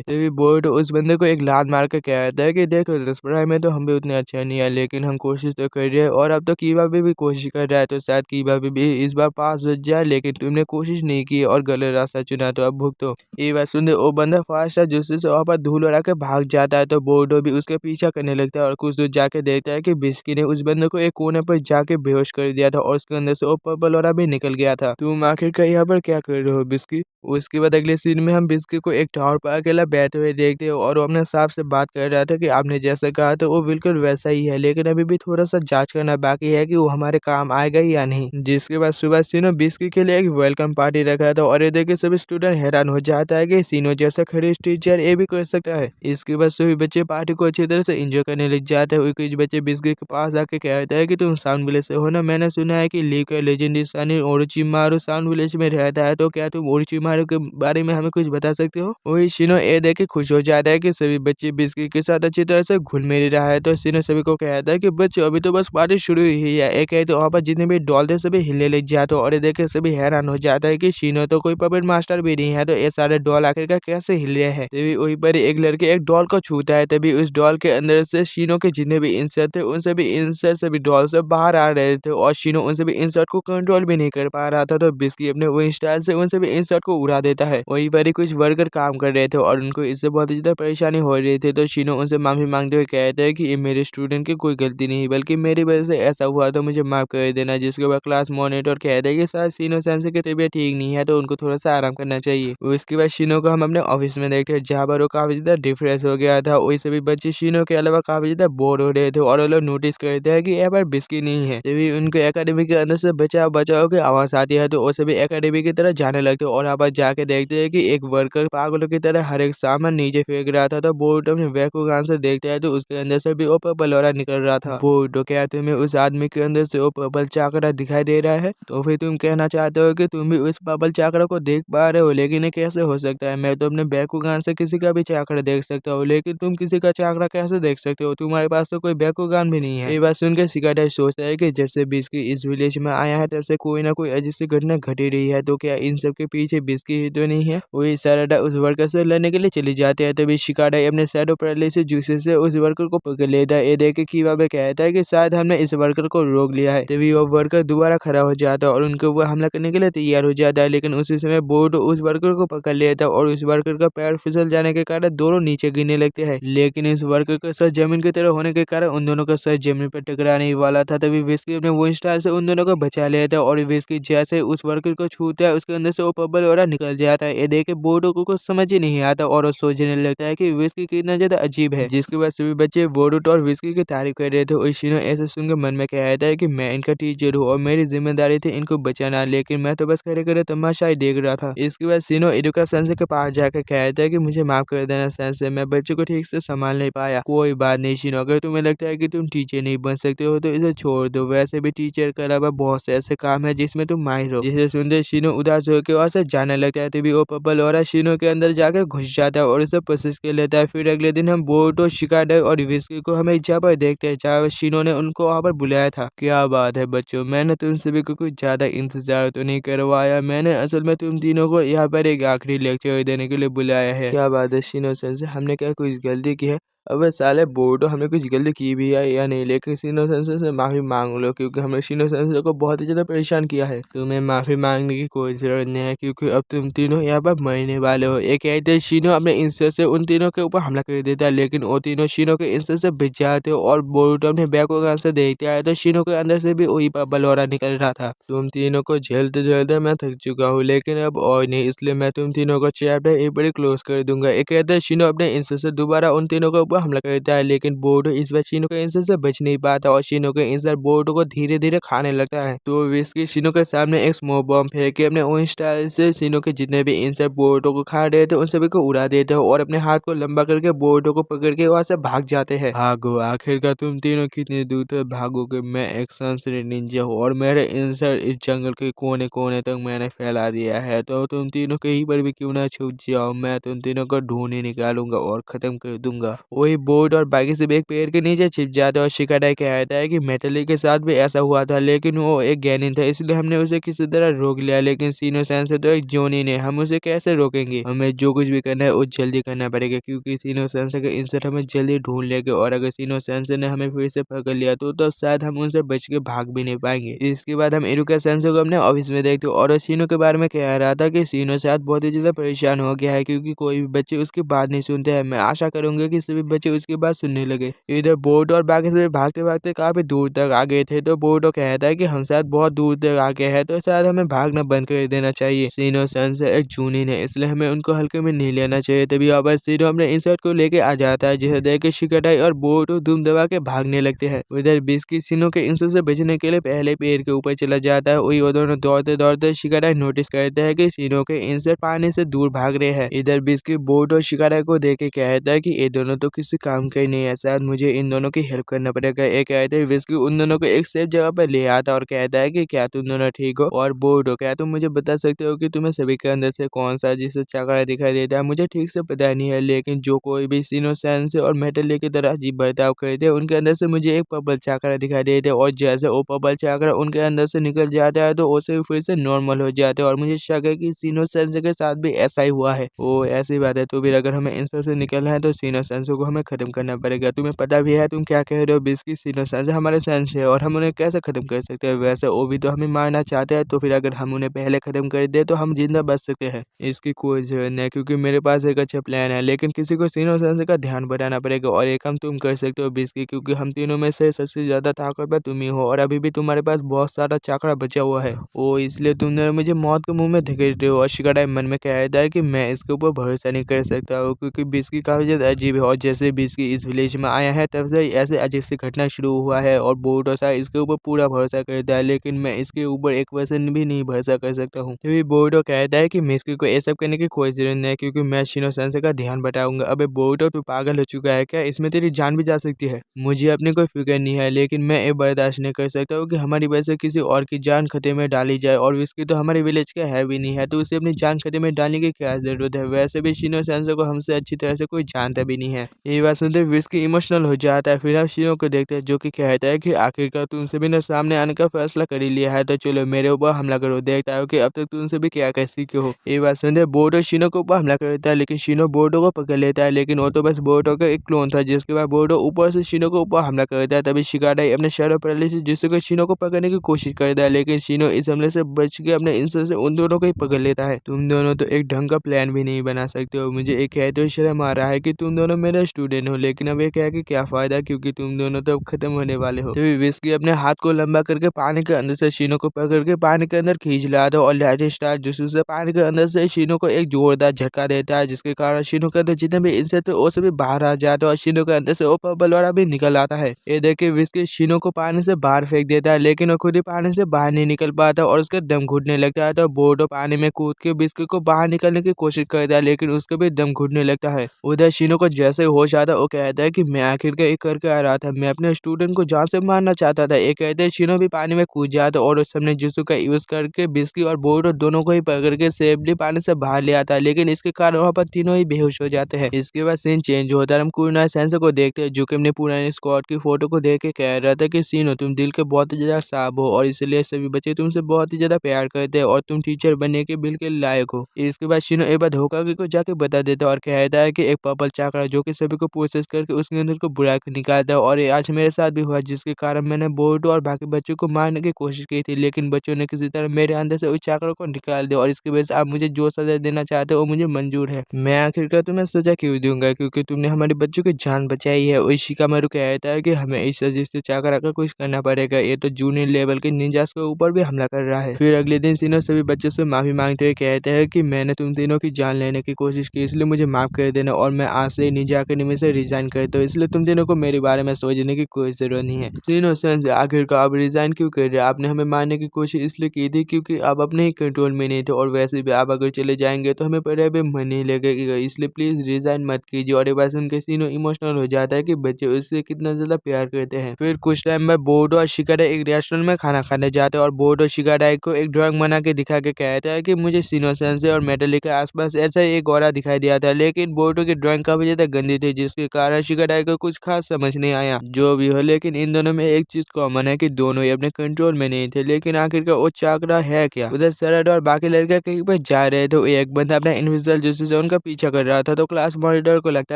तभी बोरुतो उस बंदे को एक लात मार कर कहता है कि देखो इस पढ़ाई में तो हम भी उतने अच्छे नहीं है, लेकिन हम कोशिश तो कर रहे हैं और अब तो कीबा भी कोशिश कर रहा है, तो शायद कीबा भी इस बार पास हो जाए, लेकिन तुमने कोशिश नहीं की और गलत रास्ता चुना तो अब भुगतो। ये बात सुनते वो बंदा फास्ट था जिससे से वहाँ पर धूल उड़ा के भाग जाता है, तो बोरुतो भी उसके पीछा करने लगता है और कुछ दूर जाके देखता है कि बिस्की ने उस बंदे को एक कोने पर जाके बेहोश कर दिया था और उसके अंदर से वो पर्पल वाला भी निकल गया था। तुम आखिरकार यहाँ पर क्या कर रहे हो बिस्की? उसके बाद अगले सीन में हम बिस्की को एक टावर पर अकेला बैठे हुए देखते हो और वो अपने साहब से बात कर रहा था कि आपने जैसा कहा था वो बिल्कुल वैसा ही है, लेकिन अभी भी थोड़ा सा जांच करना बाकी है कि वो हमारे काम आएगा या नहीं। जिसके बाद सुबह सीनो बिस्की के लिए एक वेलकम पार्टी रखा था और ये देख के सभी स्टूडेंट हैरान हो जाता है कि सीनो जैसा खरीद टीचर ये भी कर सकता है। इसके बाद सभी बच्चे पार्टी को अच्छी तरह से एंजॉय करने लग जाते हैं। कुछ बच्चे बिस्की के पास आके कहता है कि तुम साउंड विलेज से हो ना, मैंने सुना है कि लीव का लेजेंडरी सानी ओरोचिमारू साउंड विलेज में रहता है, तो क्या तुम ओरोचिमारू के बारे में हमें कुछ बता सकते हो? वही शिनो ये देख के खुश हो जाता है कि सभी बच्चे बिस्की के साथ अच्छी तरह से घुल मिल रहा है, तो शिनो सभी को कहता है कि बच्चों अभी तो बस पार्टी शुरू ही है। एक है तो वहाँ पर जितने भी डॉल थे सभी हिलने लग जाते और ये देख के सभी हैरान हो जाता है कि शिनो तो कोई पपेट मास्टर भी नहीं है, तो ये सारे डॉल आखिरकार कैसे हिल रहे हैं। तभी वहीं पर एक लड़के एक डॉल को छूता है, तभी उस डॉल के अंदर से शिनो के जितने भी इंसर्ट थे उन सभी इंसर्ट सभी डॉल से बाहर आ रहे थे और शिनो उन सभी इंसर्ट को कंट्रोल भी नहीं कर पा रहा था, तो बिस्की अपने वो स्टाइल से उन सभी इंसर्ट को उड़ा देता है। वहीं पर ही कुछ वर्कर काम कर रहे थे और उनको इससे बहुत ज्यादा परेशानी हो रही थी, तो शिनो उनसे माफी मांगते हुए कहते हैं कि ये मेरे स्टूडेंट की कोई गलती नहीं बल्कि मेरी वजह से ऐसा हुआ, तो मुझे माफ कर देना। जिसके बाद क्लास मॉनिटर कहते हैं कि शायद शिनो सेंसे की तबीयत ठीक नहीं है, तो उनको थोड़ा सा आराम करना चाहिए। उसके बाद शिनो को हम अपने ऑफिस में देखते हैं जहाँ पर वो काफी ज्यादा डिफ्रेस हो गया था। वही सभी बच्चे शिनो के अलावा काफी ज्यादा बोर हो रहे थे और वो लोग नोटिस करते हैं कि यहाँ पर बिस्की नहीं है, तभी उनको एकेडमी के अंदर से बचाओ बचाओ की आवाज आती है, तो वो सभी एकेडमी की तरह जाने लगते हैं और यहाँ पर जाके देखते हैं कि एक वर्कर पागलों की तरह हर एक सामान नीचे फेंक रहा था, तो बोरुतो अपने बैकुगान से देखते हैं तो उसके अंदर से भी वो पर्पल वाला निकल रहा था। बोरुतो क्या तुम्हें उस आदमी के अंदर से वो पर्पल चाकरा दिखाई दे रहा है? तो फिर तुम कहना चाहते हो कि तुम भी उस पर्पल चाकरा को देख पा रहे हो, लेकिन ये कैसे हो सकता है? मैं तो अपने बैकुगान से किसी का भी चाकरा देख सकता हूँ, लेकिन तुम किसी का चाकरा कैसे देख सकते हो? तुम्हारे पास तो कोई बैकुगान भी नहीं है। ये बात सुनकर शिकाडाई सोचता है कि जैसे बिस्की इस विलेज में आया है तब से कोई ना कोई अजीब सी घटना घटी रही है, तो क्या इन सब के पीछे बिस्की ही तो नहीं है? वही साराडा उस वर्कर से लड़ने के लिए चली जाती है, तभी शिकाडाई अपने शैडो पैरालिसिस जूसेस से उस वर्कर को पकड़ लेता है। ये देख के कीबा बे कहता है कि शायद हमने इस वर्कर को रोक लिया है, तभी वो वर्कर दोबारा खड़ा हो जाता है और उनके ऊपर हमला करने के लिए तैयार हो जाता है, लेकिन उसी समय बोरुतो उस वर्कर को पकड़ लेता है और उस वर्कर का पैर फिसल जाने के कारण दोनों नीचे गिरने लगते हैं, लेकिन इस वर्कर का सर जमीन की तरह होने के कारण उन दोनों का सर जमीन पर टकराने ही वाला था। तभी विस्की अपने वो स्टाइल से उन दोनों को बचा लेता है और विस्की जैसे उस वर्कर को छूता है उसके अंदर से वो पर्पल वाला निकल जाता है। ये देख के बोरुतो को कुछ समझ ही नहीं आता और वो सोचने लगता है कि विस्की कितना ज्यादा अजीब है। जिसके बाद सभी बच्चे बोरुतो और विस्की की तारीफ कर रहे थे और शिनो ऐसे सुनकर मन में कहता है कि मैं इनका टीचर हूँ और मेरी जिम्मेदारी थी इनको बचाना, लेकिन मैं तो बस खड़े खड़े तमाशा ही देख रहा था। इसके बाद शिनो इडुका सेंसे के पास जाकर कहता है कि मुझे माफ कर देना सेंसे, मैं बच्चों को ठीक से संभाल नहीं पाया। कोई बात नहीं शिनो, अगर तुम्हें लगता है कि तुम टीचर नहीं बन सकते हो तो इसे छोड़ दो, वैसे भी टीचर के अलावा बहुत से ऐसे काम है जिसमें तुम माहिर हो। जिसे सुनते शिनो उदास होकर वहाँ से जाने लगता है, तभी वो पर्पल वाला शिनो के अंदर जाकर घुस जाता है और उसे पसंद कर लेता है। फिर अगले दिन हम बोरुतो, शिकाडाई और विस्की को हमें जहाँ पर देखते हैं जहाँ शिनो ने उनको वहाँ पर बुलाया था। क्या बात है बच्चों, मैंने तुम सभी को कुछ ज्यादा इंतजार तो नहीं करवाया, मैंने असल में तुम तीनों को यहाँ पर एक आखिरी लेक्चर देने के लिए बुलाया है। क्या बात है शिनो सेंसे, हमने क्या कुछ गलती की है? अबे साले बोरुतो, हमने कुछ गलती की भी है या नहीं, लेकिन शिनो सेंसे से माफी मांग लो क्योंकि हमने शिनो सेंसे को बहुत ही ज्यादा परेशान किया है। तुम्हें माफी मांगने की कोई जरूरत नहीं है क्योंकि अब तुम तीनों यहाँ पर मरने वाले हो। एक कहते शिनो अपने इंसर्ट से उन तीनों के ऊपर हमला कर देता है, लेकिन वो तीनों शिनो के इंसर्ट से बच जाते हो और बोरुतो अपने बैकुगान से देखते आए तो शिनो के अंदर से भी वही पर्पल वाला निकल रहा था। तुम तीनों को झेलते झेलते मैं थक चुका हूँ, लेकिन अब और नहीं, इसलिए मैं तुम तीनों को चैप्टर एक बड़ी क्लोज कर दूंगा। एक कहते शिनो अपने इंसर्ट से दोबारा उन तीनों को ऊपर हमला कर देता है, लेकिन बोर्डो इस बार शीनो के इंसर से बच नहीं पाता और शीनो के इंसर बोर्डो को धीरे धीरे खाने लगता है। तो विस्की शीनो के सामने एक स्मोक बॉम्ब फेंक के अपने ओन स्टाइल से शीनो के जितने भी इंसर बोर्डो को खा रहे थे उन सभी को उड़ा देते हो और अपने हाथ को लंबा करके बोर्डो को पकड़ के वहां से भाग जाते हैं। भागो, आखिरकार तुम तीनों कितनी दूर तक भागोगे? मैं एक सनसनी निंजा हूँ और मेरे इंसर इस जंगल के कोने कोने तक मैंने फैला दिया है, तो तुम तीनों कहीं पर भी क्यों ना छुप जाओ, मैं तुम तीनों को ढूंढ ही निकालूंगा और खत्म कर दूंगा। वही बोर्ड और बाकी सब एक पेड़ के नीचे छिप जाते और शिकाडाई कहता है कि मेटली के साथ भी ऐसा हुआ था, लेकिन वो एक गैनिन था इसलिए हमने उसे किसी तरह रोक लिया, लेकिन सीनो सैन से तो एक जोनी ने, हम उसे कैसे रोकेंगे? हमें जो कुछ भी करना है वो जल्दी करना पड़ेगा, क्योंकि सीनो सेंसे के इंसर हमें जल्दी ढूंढ लेंगे और अगर सीनो सेंसे ने हमें फिर से पकड़ लिया तो शायद हम उनसे बच के भाग भी नहीं पाएंगे। इसके बाद हम इरुका सेंसे को अपने ऑफिस में देखते और वो सीनो के बारे में कह रहा था कि सीनो शायद बहुत ही ज्यादा परेशान हो गया है क्योंकि कोई भी बच्चे उसकी बात नहीं सुनते हैं। मैं आशा करूंगा कि सभी बच्चे उसकी बात सुनने लगे। इधर बोर्डो और बाकी सभी भागते भागते काफी दूर तक आ गए थे, तो बोर्डो कहता है कि हम शायद बहुत दूर तक आ गए हैं, तो शायद हमें भागना बंद कर देना चाहिए। सीनो सेंसे एक जूनिन है इसलिए हमें उनको हल्के में नहीं लेना चाहिए। तभी वापस सीनो अपने इंसर्ट को लेके आ जाता है, जिसे देख के शिकाडाई और बोर्डो धूम दबा के भागने लगते हैं। उधर बिस्की सीनो के इंसर्ट से बचने के लिए पहले पेड़ के ऊपर चला जाता है। वही वो दोनों दौड़ते दौड़ते शिकाडाई नोटिस करते हैं कि सीनो के इंसर्ट पानी से दूर भाग रहे हैं। इधर बिस्की बोर्डो और शिकाडाई को देख के कहता है कि ये दोनों तो किसी काम के नहीं है, शायद मुझे इन दोनों की हेल्प करना पड़ेगा। ये कहते हैं बिस्की उन दोनों को एक सेफ जगह पर ले आता और कहता है कि क्या तुम दोनों ठीक हो? और बोर्डो, क्या तुम मुझे बता सकते हो कि तुम्हें सभी के अंदर से कौन सा जिसे चाकरा दिखाई देता है? मुझे ठीक से पता नहीं है, लेकिन जो कोई भी सीनो सेंसे और मेटली की तरह अजीब बर्ताव करते हैं उनके अंदर से मुझे एक पर्पल चाकरा दिखाई देता है और जैसे वो पर्पल चाकरा उनके अंदर से निकल जाता है तो उसे फिर से नॉर्मल हो जाते हैं और मुझे शक है कि सीनो सेंसे के साथ भी ऐसा ही हुआ है। वो ऐसी बात है, तो फिर अगर हमें इन से निकलना है तो सीनो सेंसे को हमें खत्म करना पड़ेगा। तुम्हें पता भी है तुम क्या कह रहे हो बिस्की? सीनो सेंसे हमारे सेंसे है और हम उन्हें कैसे खत्म कर सकते हैं? वैसे वो भी तो हमें मारना चाहते हैं, तो फिर अगर हम उन्हें पहले खत्म कर दे तो हम जिंदा बच सकते हैं। इसकी कोई जरूरत नहीं क्योंकि मेरे पास एक अच्छा प्लान है, लेकिन किसी को सीनो सेंसे का ध्यान बढ़ाना पड़ेगा और एक काम तुम कर सकते हो बिस्की, क्योंकि हम तीनों में से सबसे ज्यादा ताकतवर तुम ही हो और अभी भी तुम्हारे पास बहुत सारा चाकरा बचा हुआ है। वो इसलिए तुमने मुझे मौत के मुंह में धकेल रहे हो। और शिकाडाई मन में कहता है कि मैं इसके ऊपर भरोसा नहीं कर सकता हूँ क्योंकि बिस्की काफी ज्यादा अजीब है और जैसे बिस्की इस विलेज में आया है तब से ऐसे अजीब सी घटना शुरू हुआ है और बोर्डो सा इसके ऊपर पूरा भरोसा करता है, लेकिन मैं इसके ऊपर 1% भी नहीं भरोसा कर सकता हूँ। तभी बोर्डो कहता है कि मिस्की को ये सब करने की कोई जरूरत नहीं क्योंकि मैं शीनो सेंसे का ध्यान बटाऊंगा। अबे बोर्डो, तू पागल हो चुका है क्या? इसमें तेरी जान भी जा सकती है। मुझे अपनी कोई फिक्र नहीं है, लेकिन मैं ये बर्दाश्त नहीं कर सकता हूँ कि हमारी वजह से किसी और की जान खतरे में डाली जाए और विस्की तो हमारे विलेज का है भी नहीं है, तो उसे अपनी जान खतरे में डालने की क्या जरूरत है? वैसे भी शीनो सेंसे को हमसे अच्छी तरह से कोई जानता भी नहीं है। ये बात सुनते विस्की इमोशनल हो जाता है। फिर हम शीनो को देखते हैं जो कि कहता है कि आखिरकार तुम सभी ने सामने आने का फैसला कर ही लिया है, तो चलो मेरे ऊपर हमला करो, देखता है कि अब तक तुम सभी क्या कर सीखे हो। ये बात सुनते बोर्डो शीनो के ऊपर हमला करता है, लेकिन शीनो बोर्डो को पकड़ लेता है, लेकिन वो तो बस बोर्डो का एक क्लोन था। जिसके बाद बोर्डो ऊपर से शीनो के ऊपर हमला करता है। तभी शिकाडाई अपने शैडो पैरालिसिस जिससे शीनो को पकड़ने की कोशिश करता है, लेकिन शीनो इस हमले से बच के अपने इंसर से उन दोनों को ही पकड़ लेता है। तुम दोनों तो एक ढंग का प्लान भी नहीं बना सकते हो। मुझे एक कहते हुए शर्म आ रहा है कि तुम दोनों मेरे स्टूडेंट हो, लेकिन अब ये कह के क्या फायदा क्योंकि तुम दोनों तो अब खत्म होने वाले हो। तभी विस्की अपने हाथ को लंबा करके पानी के अंदर से शीनो को पकड़ के पानी के अंदर खींच लाता है और लाइटिंग स्टार जिससे से पानी के अंदर से शीनो को एक जोरदार झटका देता है, जिसके कारण शीनो के अंदर जितने भी इंसेक्ट थे वो सभी बाहर आ जाते हैं और शीनो के अंदर से वो पर्पल वाला भी निकल आता है। ये देख के विस्की शीनो को पानी से बाहर फेंक देता है, लेकिन वो खुद ही पानी से बाहर नहीं निकल पाता और उसका दम घुटने लगता है। तो बोर्डो पानी में कूद के विस्की को बाहर निकलने की कोशिश करता है, लेकिन उसको भी दम घुटने लगता है। उधर शीनो को जैसे होश आता है वो कहता है कि मैं आखिर का एक करके आ रहा था, मैं अपने स्टूडेंट को जान से मारना चाहता था। ये कहते हैं शीनो भी पानी में कूद जाता है और उस समय जुत्सु का यूज करके विस्की और बोर्डो दोनों को ही पकड़ के सेफली पानी से बाहर ले आता है, लेकिन इसके कारण वहाँ पर तीनों ही बेहोश हो जाते हैं। इसके बाद सीन चेंज होता है, हम कुनाई सेंसे को देखते हैं जो कि अपने पुराने स्क्वाड की फोटो को देख के कह रहा था कि शीनो तुम दिल के बहुत ही ज्यादा साफ हो और इसलिए सभी बच्चे तुमसे बहुत ही ज्यादा प्यार करते हैं और तुम टीचर बनने के बिल्कुल लायक हो। इसके बाद शीनो एक बार होकागे को जाके बता देता है और कहता है कि एक पर्पल चाकरा जो कि सभी को प्रोसेस करके उसके अंदर को बुरा निकालता है और ये आज मेरे साथ भी हुआ, जिसके कारण मैंने बोर्डो और बाकी बच्चों को मारने की कोशिश की थी, लेकिन बच्चों ने किसी तरह मेरे अंदर से उस चाकरा को निकाल दिया और इसकी वजह से आप मुझे जो सजा देना चाहते हो वो मुझे मंजूर है। मैं आखिरकार तुम्हें सजा क्यों दूंगा क्योंकि तुमने हमारे बच्चों की जान बचाई है। और शिकामारू कहता है कि हमें इस सजा से चाकरा का कुछ करना पड़ेगा, ये तो जूनियर लेवल के निंजास के ऊपर भी हमला कर रहा है। फिर अगले दिन शीनो सभी बच्चों से माफी मांगते हुए कहते हैं कि मैंने तुम तीनों की जान लेने की कोशिश की इसलिए मुझे माफ कर देना और मैं आज से निंजा के एकेडमी से रिजाइन करते हो, इसलिए तुम तीनों को मेरे बारे में सोचने की कोई जरूरत नहीं है। तीनों सेंस आखिरकार आप रिजाइन क्यों कर रहे हो? आपने हमें मारने की कोशिश इसलिए की थी क्योंकि आप अपने ही कंट्रोल में नहीं थे, और वैसे भी आप अगर चले जाएंगे तो हमें पहले भी मन नहीं लगेगा, इसलिए प्लीज रिजाइन मत कीजिए। और ये बात सुनकर तीनों इमोशनल हो जाता है कि बच्चे उससे कितना ज्यादा प्यार करते हैं। फिर कुछ टाइम में बोर्डो और शिकारा एक रेस्टोरेंट में खाना खाने जाते हैं और बोर्डो शिकारा को एक ड्राइंग बना के दिखा के कहता है कि मुझे सीनो सेंसे और मेटालिक के आसपास ऐसा ही एक औरा दिखाई दिया था, लेकिन बोर्डो की ड्राइंग काफी ज्यादा गंदी थी जिसके कारण शिकारा को कुछ खास समझ नहीं आया। जो भी हो, लेकिन इन दोनों में एक चीज कॉमन है कि दोनों ही अपने कंट्रोल में नहीं थे। लेकिन आखिरकार वो चाकरा है क्या? उधर शरद और बाकी लड़के कहीं पर जा रहे थे, एक बंदा अपना इनविजिबल जूसी से उनका पीछा कर रहा था, तो क्लास मॉनिटर को लगता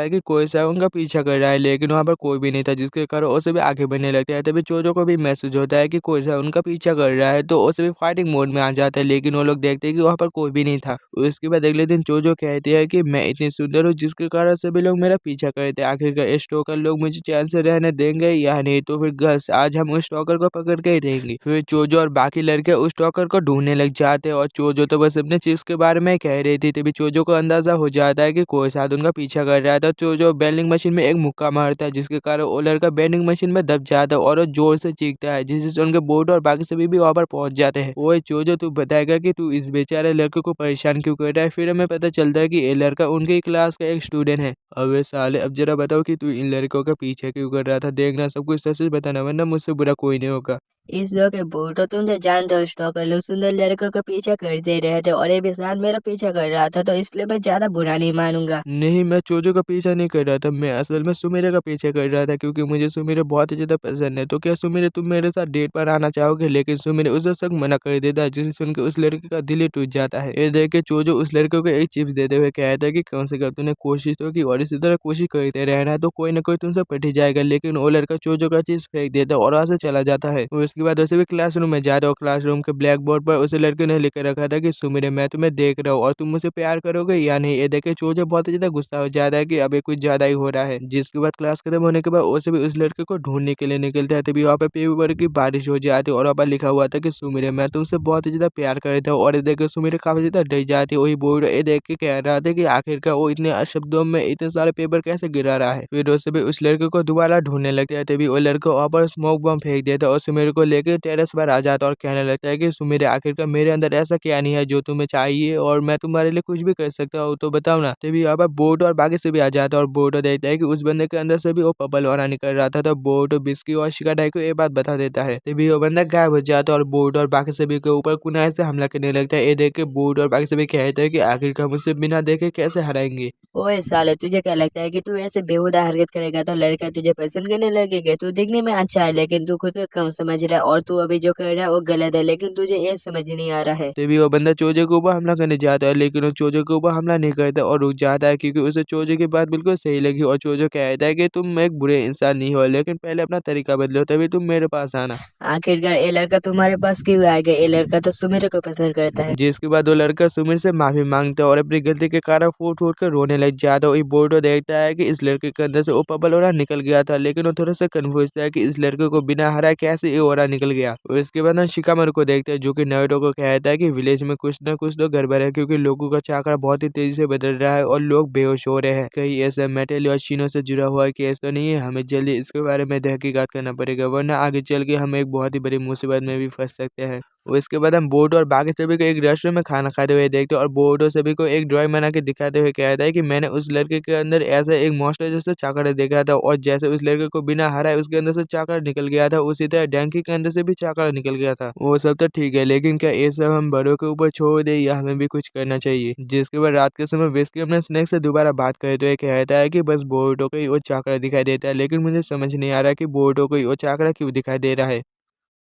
है कि कोई सा उनका पीछा कर रहा है, लेकिन वहाँ पर कोई भी नहीं था जिसके कारण उसे भी आगे बढ़ने लगता है। तभी चोजो को भी मैसेज होता है कि कोई सा उनका पीछा कर रहा है, तो उसे भी फाइटिंग मोड में आ जाता है, लेकिन वो लोग देखते हैं कि वहाँ पर कोई भी नहीं था। उसके बाद अगले दिन चोजो कहती है कि मैं इतनी सुंदर हूँ जिसके कारण सभी लोग मेरा पीछा करते हैं, आखिरकार स्टोकर लोग मुझे चैन से रहने देंगे या नहीं? तो फिर गर्ल्स आज हम उस स्टोकर को पकड़ के ही रहेंगे। फिर चोजो और बाकी लड़के उस स्टोकर को ढूंढने लग जाते हैं, और चोजो तो बस अपने चिप्स के बारे में कह रही थी। तभी चोजो को अंदाजा हो जाता है कि कोई साथ उनका पीछा कर रहा है, तो चोजो बेंडिंग मशीन में एक मुक्का मारता है जिसके कारण वो लड़का बेंडिंग मशीन में दब जाता है और वो जोर से चीखता है, जिससे उनके बोर्ड और बाकी सभी भी वहां पर पहुंच जाते हैं। ओए चोजो, तू बताएगा कि तू इस बेचारे लड़के को परेशान क्यों कर रहा है? फिर हमें पता चलता है कि ये लड़का उनके क्लास का एक स्टूडेंट है। अबे साले, अब जरा बताओ कि तू इन लड़कों का पीछे क्यों कर रहा था? देखना सब कुछ सच बताना, वरना मुझसे बुरा कोई नहीं होगा। इस लोग के बोटो, तुम तो जानते हो स्टॉकर लोग सुंदर लड़कों का पीछा करते रहते और ये भी साथ मेरा पीछा कर रहा था, तो इसलिए मैं ज्यादा बुरा नहीं मानूंगा। नहीं, मैं चोजो का पीछा नहीं कर रहा था, मैं असल में सुमेरे का पीछा कर रहा था क्योंकि मुझे सुमेरे बहुत ही ज्यादा पसंद है। तो क्या सुमेरे, तुम मेरे साथ डेट पर आना चाहोगे? लेकिन सुमेरे उसे सब मना कर देता है, जिसे सुनकर उस लड़के का दिल ही टूट जाता है। ये देख के चोजो उस लड़के को एक चिप्स देते हुए कहता है कि कम से कम तूने कोशिश तो की, और इसी तरह कोशिश करते रहना है तो कोई ना कोई तुमसे पट ही जाएगा। लेकिन वो लड़का चोजो का चिप्स फेंक देता है और वहां से चला जाता है। उसके बाद उसे भी क्लासरूम में जाता है और क्लासरूम के ब्लैक बोर्ड पर उस लड़के ने लिख रखा था कि सुमेरे, मैं तुम्हें देख रहा हूँ और तुम मुझसे प्यार करोगे या नहीं? ये देखे चोजो बहुत ज्यादा गुस्सा हो जाता है कि अबे कुछ ज्यादा ही हो रहा है। जिसके बाद क्लास खत्म होने के बाद वो सभी उस लड़के को ढूंढने के लिए निकलते हैं। तभी वहाँ पे पेपर की बारिश हो जाती है और वहाँ पर लिखा हुआ था कि सुमेरे, मैं तुमसे बहुत ही ज्यादा प्यार करता हूँ। और ये देख के सुमेरे काफी ज्यादा डर जाती है। वही बोर्ड ये देख के कह रहा था कि आखिरकार वो इतने शब्दों में इतने सारे पेपर कैसे गिरा रहा है। फिर वो सभी उस लड़के को दोबारा ढूंढने लगते हैं। तभी वो लड़का वहाँ पर स्मोक बम फेंक देता है और सुमेरे को लेकर टेरेस पर आ जाता है और कहने लगता है कि सुमेरे, आखिरकार मेरे अंदर ऐसा क्या नहीं है जो तुम्हें चाहिए, और मैं तुम्हारे लिए कुछ भी कर सकता हूँ, तो बताओ ना। तभी यहाँ पर बोर्ड और बाकी से भी आ जाता है और बोर्डो देखता है कि उस बंदे के अंदर से भी वो पबल वाला निकल रहा था, तो बोर्डो बिस्की और शिकाडाई को ये बात बता देता है। तभी वो बंदा गायब हो जाता है और बोर्डो और बाकी सभी के ऊपर कुनाई से हमला करने लगता है। ये देख के बोर्डो और बाकी सभी कहते हैं कि आखिरकार मुझसे बिना देखे कैसे हराएंगे। ओए साले, तुझे क्या लगता है कि तू ऐसे बेहुदा हरकत करेगा तो लड़का तुझे पसंद करने लगेगा? तू दिखने में अच्छा है लेकिन तू खुद को कम समझ रहा है, और तू अभी जो कर रहा है वो गलत है, लेकिन तुझे ये समझ नहीं आ रहा है। तभी वो बंदा चोजे के ऊपर हमला करने जाता है, लेकिन वो चोजे के ऊपर हमला नहीं करता और रुक जाता है क्योंकि उसे चोजे की बात बिल्कुल सही लगी। और चोजो कहता है कि तुम एक बुरे इंसान नहीं हो, लेकिन पहले अपना तरीका बदलो तभी तुम मेरे पास आना। आखिरकार ये लड़का तुम्हारे पास क्यों आएगा? ये लड़का तो सुमेर को पसंद करता है। जिसके बाद वो लड़का सुमिर से माफी मांगता है और अपनी गलती के कारण फूट फूट कर रोने लग जाता है। वही बोर्डो देखता है कि इस लड़के के अंदर से वो पबल ओरा निकल गया था, लेकिन वो थोड़ा सा कंफ्यूज था कि इस लड़के को बिना हराए कैसे ये ओरा निकल गया। और इसके बाद हम शिकामारू को देखते हैं जो कि नारुतो को कहता है कि विलेज में कुछ न कुछ तो गड़बड़ है, क्योंकि लोगों का चाकरा बहुत ही तेजी से बदल रहा है और लोग बेहोश हो रहे हैं। कहीं ऐसा मेटल और शीनो से जुड़ा हुआ केस तो नहीं है? हमें जल्दी इसके बारे में तहकीकात करना पड़ेगा, वरना आगे चल के हम एक बहुत ही बड़ी मुसीबत में भी फंस सकते हैं। और इसके बाद हम बोर्डो और बाकी सभी को एक रेस्टोरेंट में खाना खाते हुए देखते हैं और बोर्डो सभी को एक ड्राइंग बना के दिखाते हुए कहता है कि मैंने उस लड़के के अंदर ऐसा एक मॉन्स्टर जैसा चाकरा देखा था, और जैसे उस लड़के को बिना हराए उसके अंदर से चाकरा निकल गया था, उसी तरह डैंकी के अंदर से भी चाकरा निकल गया था। वो सब तो ठीक है, लेकिन क्या ये सब हम बड़ों के ऊपर छोड़ दे या हमें भी कुछ करना चाहिए? जिसके बाद रात के समय विस्की अपने स्नेक से दोबारा बात करते हुए कहता है कि बस बोर्डो को ही वो चाकरा दिखाई देता है, लेकिन मुझे समझ नहीं आ रहा कि बोर्डो को ही वो चाकरा क्यों दिखाई दे रहा है।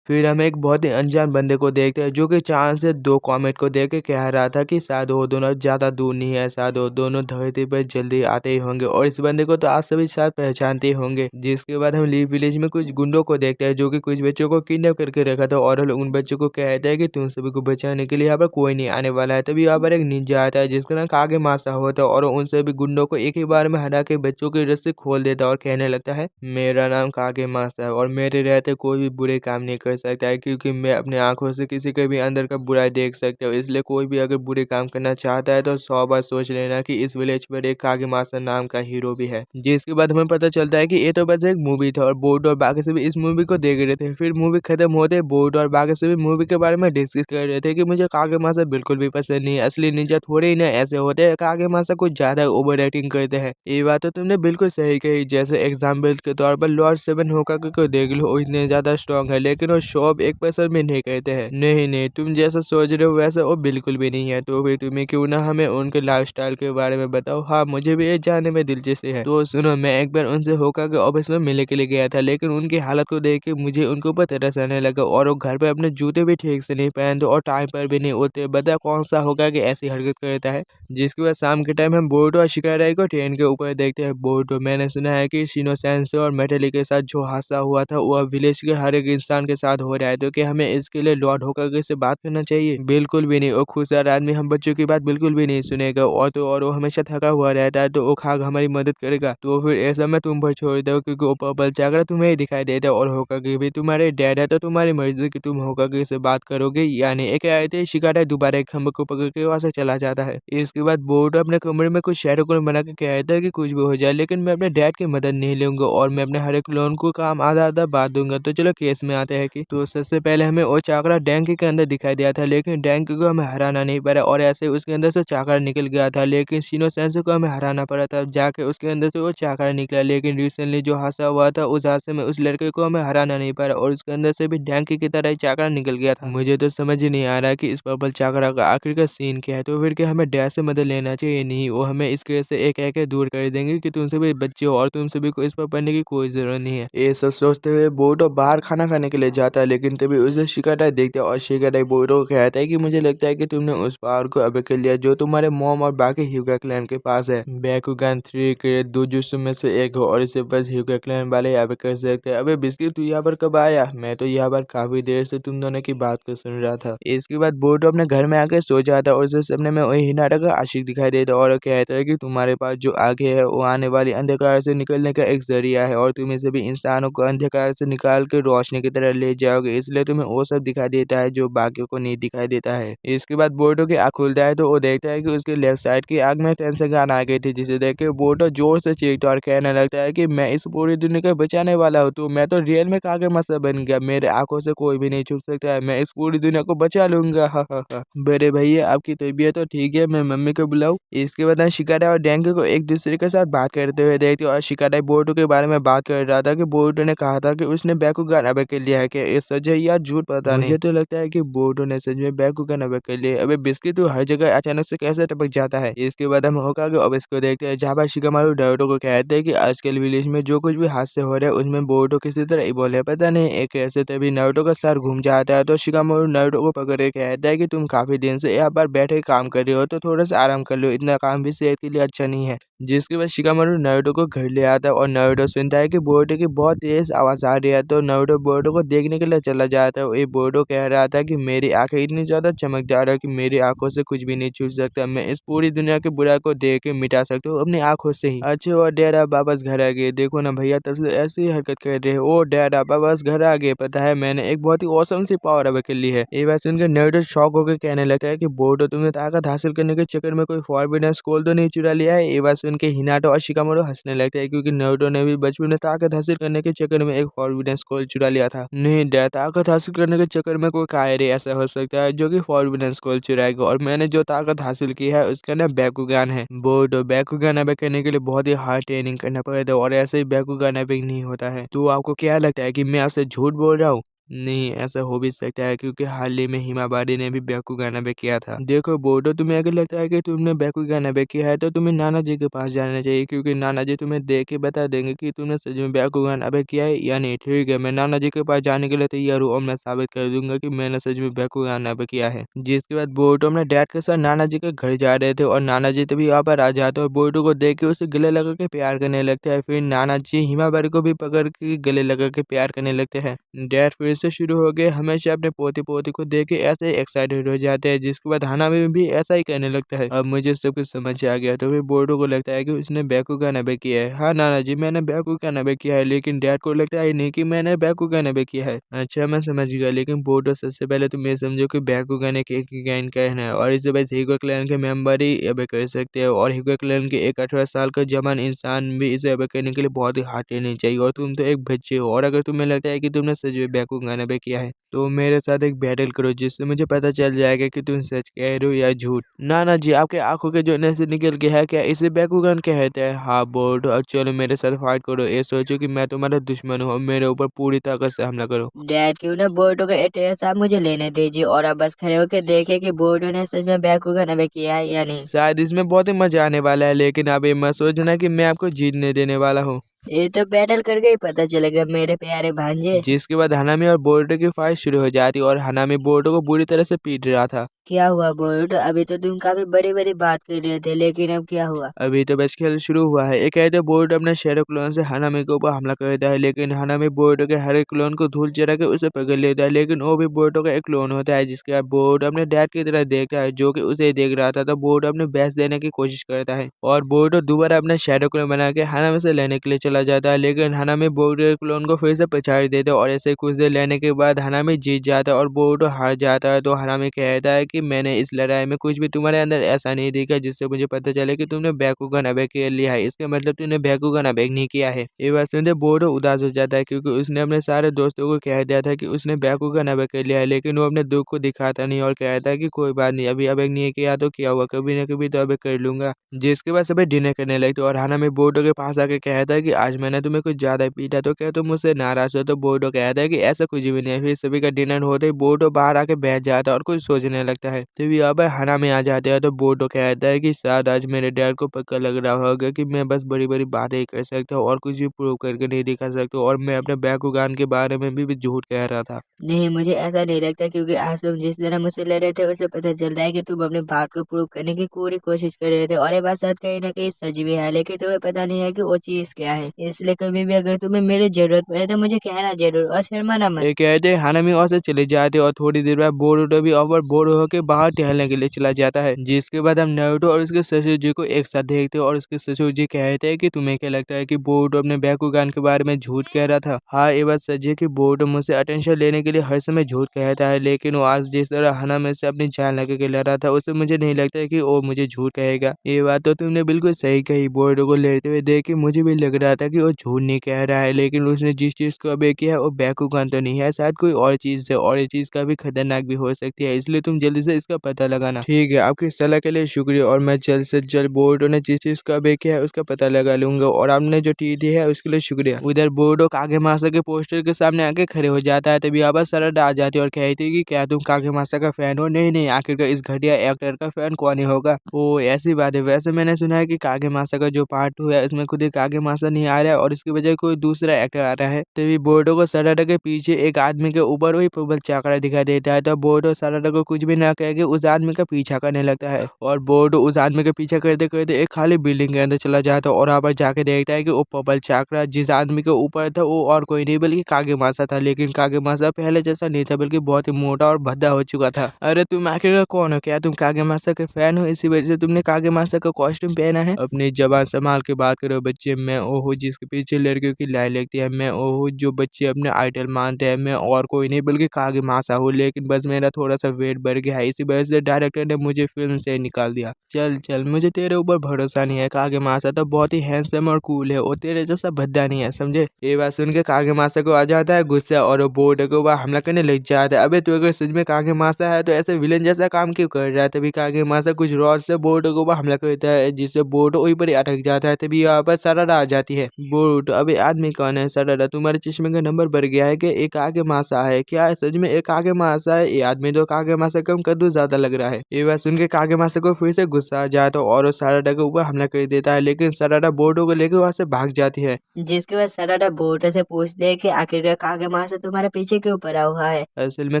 फिर हम एक बहुत ही अनजान बंदे को देखते हैं जो कि चांद से दो कॉमेट को देख के कह रहा था कि शायद वो दोनों ज्यादा दूर नहीं है, शायद वो दोनों धरती पर जल्दी आते ही होंगे, और इस बंदे को तो आज सभी शायद पहचानते ही होंगे। जिसके बाद हम लीव विलेज में कुछ गुंडों को देखते हैं जो कि कुछ बच्चों को किडनैप करके रखा था, और उन बच्चों को कहता है कि तुम सभी को बचाने के लिए यहाँ पर कोई नहीं आने वाला है। तभी यहाँ पर एक निंजा आता है जिसका नाम कागे मासा होता है, और उन सभी गुंडों को एक ही बार में हरा के बच्चों की रस्सी खोल देता है और कहने लगता है, मेरा नाम कागे मासा है और मेरे रहते कोई भी बुरे काम नहीं कर कर सकता है, क्योंकि मैं अपनी आंखों से किसी के भी अंदर का बुराई देख सकता हूँ। इसलिए कोई भी अगर बुरे काम करना चाहता है तो 100 बार सोच लेना कि इस विलेज पर एक कागेमासा नाम का हीरो भी है। जिसके बाद हमें पता चलता है कि ये तो बस एक मूवी था और बोरुतो और बाकी सभी इस मूवी को देख रहे थे। फिर मूवी खत्म होते बोरुतो और बाकी सभी मूवी के बारे में डिस्कस कर रहे थे कि मुझे कागेमासा बिल्कुल भी पसंद नहीं है। असली निंजा थोड़े ही ना ऐसे होते हैं, कागेमासा कुछ ज्यादा ओवर एक्टिंग करते हैं। ये बात तो तुमने बिल्कुल सही कही। जैसे एग्जाम्पल के तौर पर लॉर्ड सेवन होकागे को देख लो, वो इतने ज्यादा स्ट्रॉन्ग है लेकिन वो शो ऑफ 1% भी नहीं करते हैं। नहीं नहीं, तुम जैसा सोच रहे हो वैसा वो बिल्कुल भी नहीं है। तो फिर तुम्हें क्यों ना हमें उनके लाइफस्टाइल के बारे में बताओ। हाँ, मुझे भी ये जानने में दिलचस्पी है। तो सुनो, मैं एक बार उनसे होकागे ऑफिस में मिलने के लिए गया था, लेकिन उनकी हालत को देख के मुझे उनके ऊपर तरस आने लगा। और वो घर पे अपने जूते भी ठीक से नहीं पहनते और टाइम पर भी नहीं होते। बता कौन सा होकागे ऐसी हरकत करता है। जिसके बाद शाम के टाइम हम बोरुतो और शिकाराई को ट्रेन के ऊपर देखते हैं। बोरुतो, मैंने सुना है कि शिनो सेंसे और मेटेली के साथ जो हादसा हुआ था वह विलेज के हर एक इंसान के साथ हो रहा है, तो क्या हमें इसके लिए लॉर्ड होकागे से बात करना चाहिए? बिल्कुल भी नहीं, वो खुशहाल आदमी हम बच्चों की बात बिल्कुल भी नहीं सुनेगा। और तो और वो हमेशा थका हुआ रहता है, तो वो खाग हमारी मदद करेगा। तो फिर ऐसा मैं तुम पर छोड़ दो, क्योंकि वो पर्पल चाकरा तुम्हें ही दिखाई देता है और होकागे भी तुम्हारे डैड है, तो तुम्हारी मर्जी कि तुम होकागे से बात करोगे या नहीं। एक आते शिकारा दोबारा एक खंबे को पकड़ के वहां से चला जाता है। इसके बाद बोरुतो अपने कमरे में कुछ शहरों बना के कहता है कि कुछ भी हो जाए लेकिन मैं अपने डैड की मदद नहीं लूंगा और मैं अपने हर एक क्लोन को काम आधा आधा बांट दूंगा। तो चलो केस में आते हैं कि तो सबसे पहले हमें वो चाकरा डैंकी के अंदर दिखाई दिया था, लेकिन डैंकी को हमें हराना नहीं पड़ा और ऐसे उसके अंदर से चाकरा निकल गया था। लेकिन शिनो सेंसे को हमें हराना पड़ा था, जाके उसके अंदर से वो चाकरा निकला। लेकिन रिसेंटली जो हादसा हुआ था उस हादसे में उस लड़के को हमें हराना नहीं पड़ा और उसके अंदर से भी डैंकी की तरह ही चाकरा निकल गया था। मुझे तो समझ ही नहीं आ रहा कि इस पर्पल चाकरा का आखिर का सीन क्या है। तो फिर क्या हमें डैड से मदद लेना चाहिए? नहीं, वो हमें इस केस से एक एक दूर कर देंगे कि तुम सभी बच्चे हो और तुम सभी को इस पर पढ़ने की कोई जरूरत नहीं है। ये सब सोचते हुए बोरुतो बाहर खाना खाने के लिए जाता है, लेकिन तभी उसे शिकाटाई देखता है और शिकाटाई बोरुतो को कहता है कि मुझे लगता है कि तुमने उस पावर को अबे कर लिया जो तुम्हारे मॉम और बाकी ह्यूगा क्लैन के पास है। बैकुगान 3 के दो जुस्सु में से एक हो और इसे बस ह्यूगा क्लैन वाले अबे कर सकते हैं। अबे बिस्किट, तू यहाँ पर कब आया? मैं तो यहाँ पर काफी देर से तुम दोनों की बात को सुन रहा था। इसके बाद बोरुतो अपने घर में आकर सो जाता है और उसे सपने में वही हिनाटा का आशिक दिखाई देता है और कहता है कि तुम्हारे पास जो आगे है वो आने वाली अंधकार से निकलने का एक जरिया है और तुम्हें सभी इंसानों को अंधकार से निकाल के रोशनी की तरह ले जाओगे, इसलिए तुम्हें वो सब दिखाई देता है जो बाकियों को नहीं दिखाई देता है। इसके बाद बोरुतो की आँख खुलता है तो वो देखता है कि उसके लेफ्ट साइड की आग में टेंसेगान आ गई थी, जिसे देख के बोरुतो जोर से चीखता और कहने लगता है कि मैं इस पूरी दुनिया को बचाने वाला हूँ। तो मैं तो रियल में कागेमासा बन गया, मेरे आंखों से कोई भी नहीं छुप सकता है, मैं इस पूरी दुनिया को बचा लूंगा। हा हा हा। बड़े भैया, आपकी तबीयत तो ठीक है? मैं मम्मी को बुलाऊं? इसके बाद शिकारा और डैंकी को एक दूसरे के साथ बात करते हुए देखते और शिकारा बोरुतो के बारे में बात कर रहा था कि बोरुतो ने कहा था कि उसने बैकुगान अबे कर लिया है। क्या ये सच है या झूठ पता नहीं। मुझे तो लगता है कि बोरुतो ने सच में बैकुगान अबे कर लिया। अबे बिस्किट तो हर जगह अचानक से कैसे टपक जाता है। इसके बाद हम होकागे ऑफिस को देखते हैं, जहाँ पर शिकामारू नारुतो को कहते हैं कि आजकल विलेज में जो कुछ भी हादसे हो रहे हैं उसमें बोरुतो किसी तरह इवॉल्व है, पता नहीं एक ऐसे। तभी नारुतो का सर घूम जाता है तो शिकामारू नारुतो को पकड़ के कहता है कि तुम काफी दिन से यहाँ पर बैठे काम कर रहे हो तो थोड़ा सा आराम कर लो, इतना काम भी सेहत के लिए अच्छा नहीं है। जिसके बाद शिकामारू नारुतो को घर ले आता है और नारुतो सुनता है कि बोरुतो की बहुत तेज आवाज आ रही है, तो नारुतो बोरुतो को देखने के लिए चला जाता है। ये बोरुतो कह रहा था कि मेरी आंखें इतनी ज्यादा चमकदार है कि मेरी आंखों से कुछ भी नहीं छू सकता, मैं इस पूरी दुनिया के बुराई को देख के मिटा सकता हूँ अपनी आंखों से ही। अच्छे और डैड आप वापस घर आ गए, देखो ना भैया तब से ऐसी हरकत कर रहे हो। ओ डैड आप वापस घर आ गए, पता है मैंने एक बहुत ही औसम सी पावर अबे कर ली है। ये बात सुनकर नारुतो शॉक होकर कहने लगता है कि बोरुतो तुमने ताकत हासिल करने के चक्कर में कोई फॉरबिडन स्क्रॉल तो नहीं चुरा लिया है। ये बात सुन के हिनाटा और शिकामारू हंसने लगता है, क्योंकि नारुतो ने भी बचपन में ताकत हासिल करने के चक्कर में एक फॉरबिडन स्क्रॉल चुरा लिया था। नहीं डैड, ताकत हासिल करने के चक्कर में कोई कायरे ऐसा हो सकता है जो कि फॉरबिडन स्क्रॉल चुराएगा, और मैंने जो ताकत हासिल की है उसका नाम बैकुगान है। बोरुतो, बैकुगान अबे करने के लिए बहुत ही हार्ड ट्रेनिंग करना पड़ता है और ऐसे ही बैकुगान अबे नहीं होता है। तो आपको क्या लगता है कि मैं आपसे झूठ बोल रहा हूँ? नहीं, ऐसा हो भी सकता है क्योंकि हाल ही में हिमाबारी ने भी बैकुगान अबे किया था। देखो बोरुतो, तुम्हें अगर लगता है कि तुमने बैकुगान अबे किया है तो तुम्हें नाना जी के पास जाना चाहिए, क्योंकि नाना जी तुम्हें देख के बता देंगे कि तुमने सच में बैकुगान अबे किया है या नहीं। ठीक है, मैं नाना जी के पास जाने के लिए तैयार हूँ और मैं साबित कर दूंगा कि मैंने सच में बैकुगान अबे किया है। जिसके बाद बोरुतो अपने डैड के साथ नाना जी के घर जा रहे थे और नाना जी तभी यहाँ पर आ जाते और बोरुतो को देख के उसे गले लगा के प्यार करने लगता है। फिर नाना जी हिमाबारी को भी पकड़ के गले लगा के प्यार करने लगते हैं। डैड फिर से शुरू हो गए हमेशा अपने पोते पोती को देख के ऐसे ही एक्साइटेड हो जाते हैं, जिसके बाद हानामी भी ऐसा ही कहने लगता है। अब मुझे सब कुछ समझ आ गया। तो फिर बोर्डो को लगता है कि उसने बैकुगान अबे किया है। हाँ नाना जी, मैंने बैकुगान अबे किया है, लेकिन डैड को लगता है नहीं कि मैंने बैकुगान अबे किया है। अच्छा मैं समझ गया, लेकिन बोर्डो सबसे पहले तुम ये समझो कि बैकुगान एक क्लैन का है और इसे बस हीगो क्लैन के मेंबर ही अबे कर सकते हैं, और हीगो क्लैन के एक 18 साल का जवान इंसान भी इसे अबे करने के लिए बहुत ही हार्ड रहनी चाहिए, और तुम तो एक बच्चे हो। और अगर तुम्हें लगता है कि तुमने सच में बैकुगान अबे किया है तो मेरे साथ एक बैटल करो, जिससे मुझे पता चल जाएगा कि तुम सच कह रहे हो या झूठ। नाना जी, आपके आंखों के जो नशे निकल के है क्या, इसे बैकुगान कहते हैं? हाँ बोर्ड, अब चलो मेरे साथ फाइट करो। ये सोचो कि मैं तुम्हारा दुश्मन हूँ और मेरे ऊपर पूरी ताकत से हमला करो। डैड क्यों ना बोर्डो का एड्रेस आप मुझे लेने दीजिए और आप बस खड़े होकर देखे कि बोर्डो ने सच में बैकुगन अबे किया है या नहीं। शायद इसमें बहुत ही मजा आने वाला है, लेकिन अब ये मत सोचना कि मैं आपको जीतने देने वाला हूँ। ये तो बैटल करके ही पता चलेगा मेरे प्यारे भांजे। जिसके बाद हनामी और बोर्डो की फाइट शुरू हो जाती और हनामी बोर्डो को बुरी तरह से पीट रहा था। क्या हुआ बोर्डो, अभी तो तुम काफी बड़ी बड़ी बात कर रहे थे, लेकिन अब क्या हुआ? अभी तो बस खेल शुरू हुआ है। एक कहते बोर्ड अपने शेडो क्लोन से हनामी के ऊपर हमला करता है, लेकिन हनामी बोर्डो के हर एक क्लोन को धूल चढ़ा के उसे पकड़ लेता है, लेकिन वो भी बोर्डो का एक क्लोन होता है। जिसके बाद बोर्ड अपने डैड की तरह देखता है जो कि उसे देख रहा था, तो बोर्ड अपने बेस्ट देने की कोशिश करता है और बोर्डो दोबारा अपने शेडो क्लोन बना के हनामी से लेने के लिए चला जाता है, लेकिन हनामी बोर्डो के क्लोन को फिर से पछाड़ देता है और ऐसे कुछ देर लेने के बाद हनामी जीत जाता है और बोर्डो हार जाता है। तो हनामी कहता है कि मैंने इस लड़ाई में कुछ भी तुम्हारे अंदर ऐसा नहीं देखा जिससे मुझे पता चले कि तुमने बैकुगन अबे कर लिया है, इसका मतलब तूने बैकुगन अबे नहीं किया है। ये बात सुनते बोर्डो उदास हो जाता है, क्योंकि उसने अपने सारे दोस्तों को कह दिया था कि उसने बैकुगन अबे कर लिया है, लेकिन वो अपने दुख को दिखाता नहीं और कहता है कि कोई बात नहीं, अभी अबे नहीं किया तो क्या हुआ, कभी ना कभी तो अबे कर लूंगा। जिसके बाद सभी डिनर करने लगते और हनामी बोर्डो के पास आके कहता है कि आज मैंने तुम्हें कुछ ज्यादा पीटा, तो क्या तुम मुझसे नाराज हो? तो बोर्डो कहता है कि ऐसा कुछ भी नहीं है। फिर सभी का डिनर होते ही बोर्डो बाहर आके बैठ जाता है और कुछ सोचने लगता है। तो यहाँ पर हनामी आ जाते हैं, तो बोर्डो कहता है कि शायद आज मेरे डैड को पक्का लग रहा होगा कि मैं बस बड़ी बड़ी बातें ही कर सकता हूँ और कुछ भी प्रूव करके नहीं दिखा सकता, और मैं अपने बैकुगान के बारे में भी झूठ कह रहा था। नहीं, मुझे ऐसा नहीं लगता, क्योंकि आज तुम जिस तरह मुझसे लड़ रहे थे उससे पता चलता है कि तुम अपनी बात को प्रूव करने की पूरी कोशिश कर रहे थे, और ये बात शायद कहीं ना कहीं सच भी है, लेकिन तुम्हें पता नहीं है कि वो चीज क्या है। इसलिए कभी भी अगर तुम्हें मेरी जरूरत पड़े तो मुझे कहना जरूर और शर्माना मत। ये कहते हनामी और से चले जाते और थोड़ी देर बाद बोरुतो भी और बोर होकर बाहर टहलने के लिए चला जाता है। जिसके बाद हम नारुतो और उसके ससुर जी को एक साथ देखते हैं और उसके ससुर जी कहते हैं कि तुम्हें क्या लगता है कि बोरुतो अपने बैकुगान के बारे में झूठ कह रहा था? हाँ, ये बात सच है कि बोरुतो मुझसे अटेंशन लेने के लिए हर समय झूठ कहता है, लेकिन वो आज जिस तरह हनामी से अपनी जान लगा के लड़ा था उससे मुझे नहीं लगता है कि वो मुझे झूठ कहेगा। ये बात तो तुमने बिल्कुल सही कही। बोरुतो को लड़ते हुए देख के मुझे भी लग रहा था कि वो झूठ नहीं कह रहा है, लेकिन उसने जिस चीज को अबे किया है वो बैकुगान तो नहीं है, शायद कोई और चीज है, और ये चीज काफी खतरनाक भी हो सकती है, इसलिए तुम जल्दी से इसका पता लगाना। ठीक है, आपकी सलाह के लिए शुक्रिया, और मैं जल्द से जल्द बोर्डो ने जिस चीज का अबे किया है उसका पता लगा लूंगा, और आपने जो टी दी है उसके लिए शुक्रिया। उधर बोर्डो कागेमासा के पोस्टर के सामने आके खड़े हो जाता है, तभी आवाज सराडा आ जाती है और कहती है कि क्या तुम कागेमासा का फैन हो? नहीं नहीं, आखिरकार इस घटिया एक्टर का फैन कौन ही होगा। ओ ऐसी बात है, वैसे मैंने सुना है कि कागेमासा का जो पार्ट 2 है उसमें खुद ही कागेमासा नहीं आ रहा है और इसकी वजह कोई दूसरा एक्टर आ रहा है। तभी बोर्डो को सराडा के पीछे एक आदमी के ऊपर वही पबल चाकरा दिखाई देता है, तो बोर्डो सराडा को कुछ भी ना कह के उस आदमी का पीछा करने लगता है, और बोर्डो उस आदमी का पीछा करते करते एक खाली बिल्डिंग के अंदर चला जाता है और वहाँ पर जाके देखता है कि वो पबल चाकरा जिस आदमी के ऊपर था वो और कोई नहीं बल्कि कागेमासा था, लेकिन कागेमासा पहले जैसा नहीं था बल्कि बहुत ही मोटा और भद्दा हो चुका था। अरे तुम आखिर कौन हो? क्या तुम कागेमासा के फैन हो? इसी वजह से तुमने कागेमासा का कॉस्ट्यूम पहना है? अपनी जबान संभाल के बात करो बच्चे। मैं वो हूँ जिसके पीछे लड़कियों की लाइन लगती है, मैं वो हूँ जो बच्चे अपने आइडल मानते हैं, मैं और कोई नहीं बल्कि कागेमासा हूँ, लेकिन बस मेरा थोड़ा सा वेट बढ़ गया है, इसी वजह से डायरेक्टर ने मुझे फिल्म से निकाल दिया। चल चल, मुझे तेरे ऊपर भरोसा नहीं है। कागेमासा तो बहुत ही हैंडसम और कूल है, वो तेरे जैसा भद्दा नहीं है, समझे? ये बात सुन के कागेमासा को आ जाता है गुस्सा और वो बोर्डो के ऊपर हमला करने लग जाता है। अबे तू अगर सच में कागेमासा है तो ऐसे विलेन जैसा काम क्यों कर रहा है? तभी कागेमासा कुछ रॉड से बोर्डो के ऊपर हमला करता है, जिससे बोर्डो वहीं पर ही अटक जाता है। तभी यहाँ पर सराडा आ जाती है। बोर्डो, अबे आदमी कौन है? सराडा, तुम्हारे चश्मे का नंबर बढ़ गया है कि एक कागेमासा है? क्या सच में एक कागेमासा है? ये आदमी तो कागेमासा कम कद्दू ज्यादा लग रहा है। ये बात सुन के कागेमासा को फिर से गुस्सा आ जाता है और वो सराडा के ऊपर हमला कर देता है, लेकिन सराडा बोर्डो को लेकर वहां से भाग जाती है। जिसके बाद सराडा बोर्डो से पूछते हैं कि आखिरकार कागेमासा तुम्हारे पीछे क्यों पड़ा हुआ है। असल में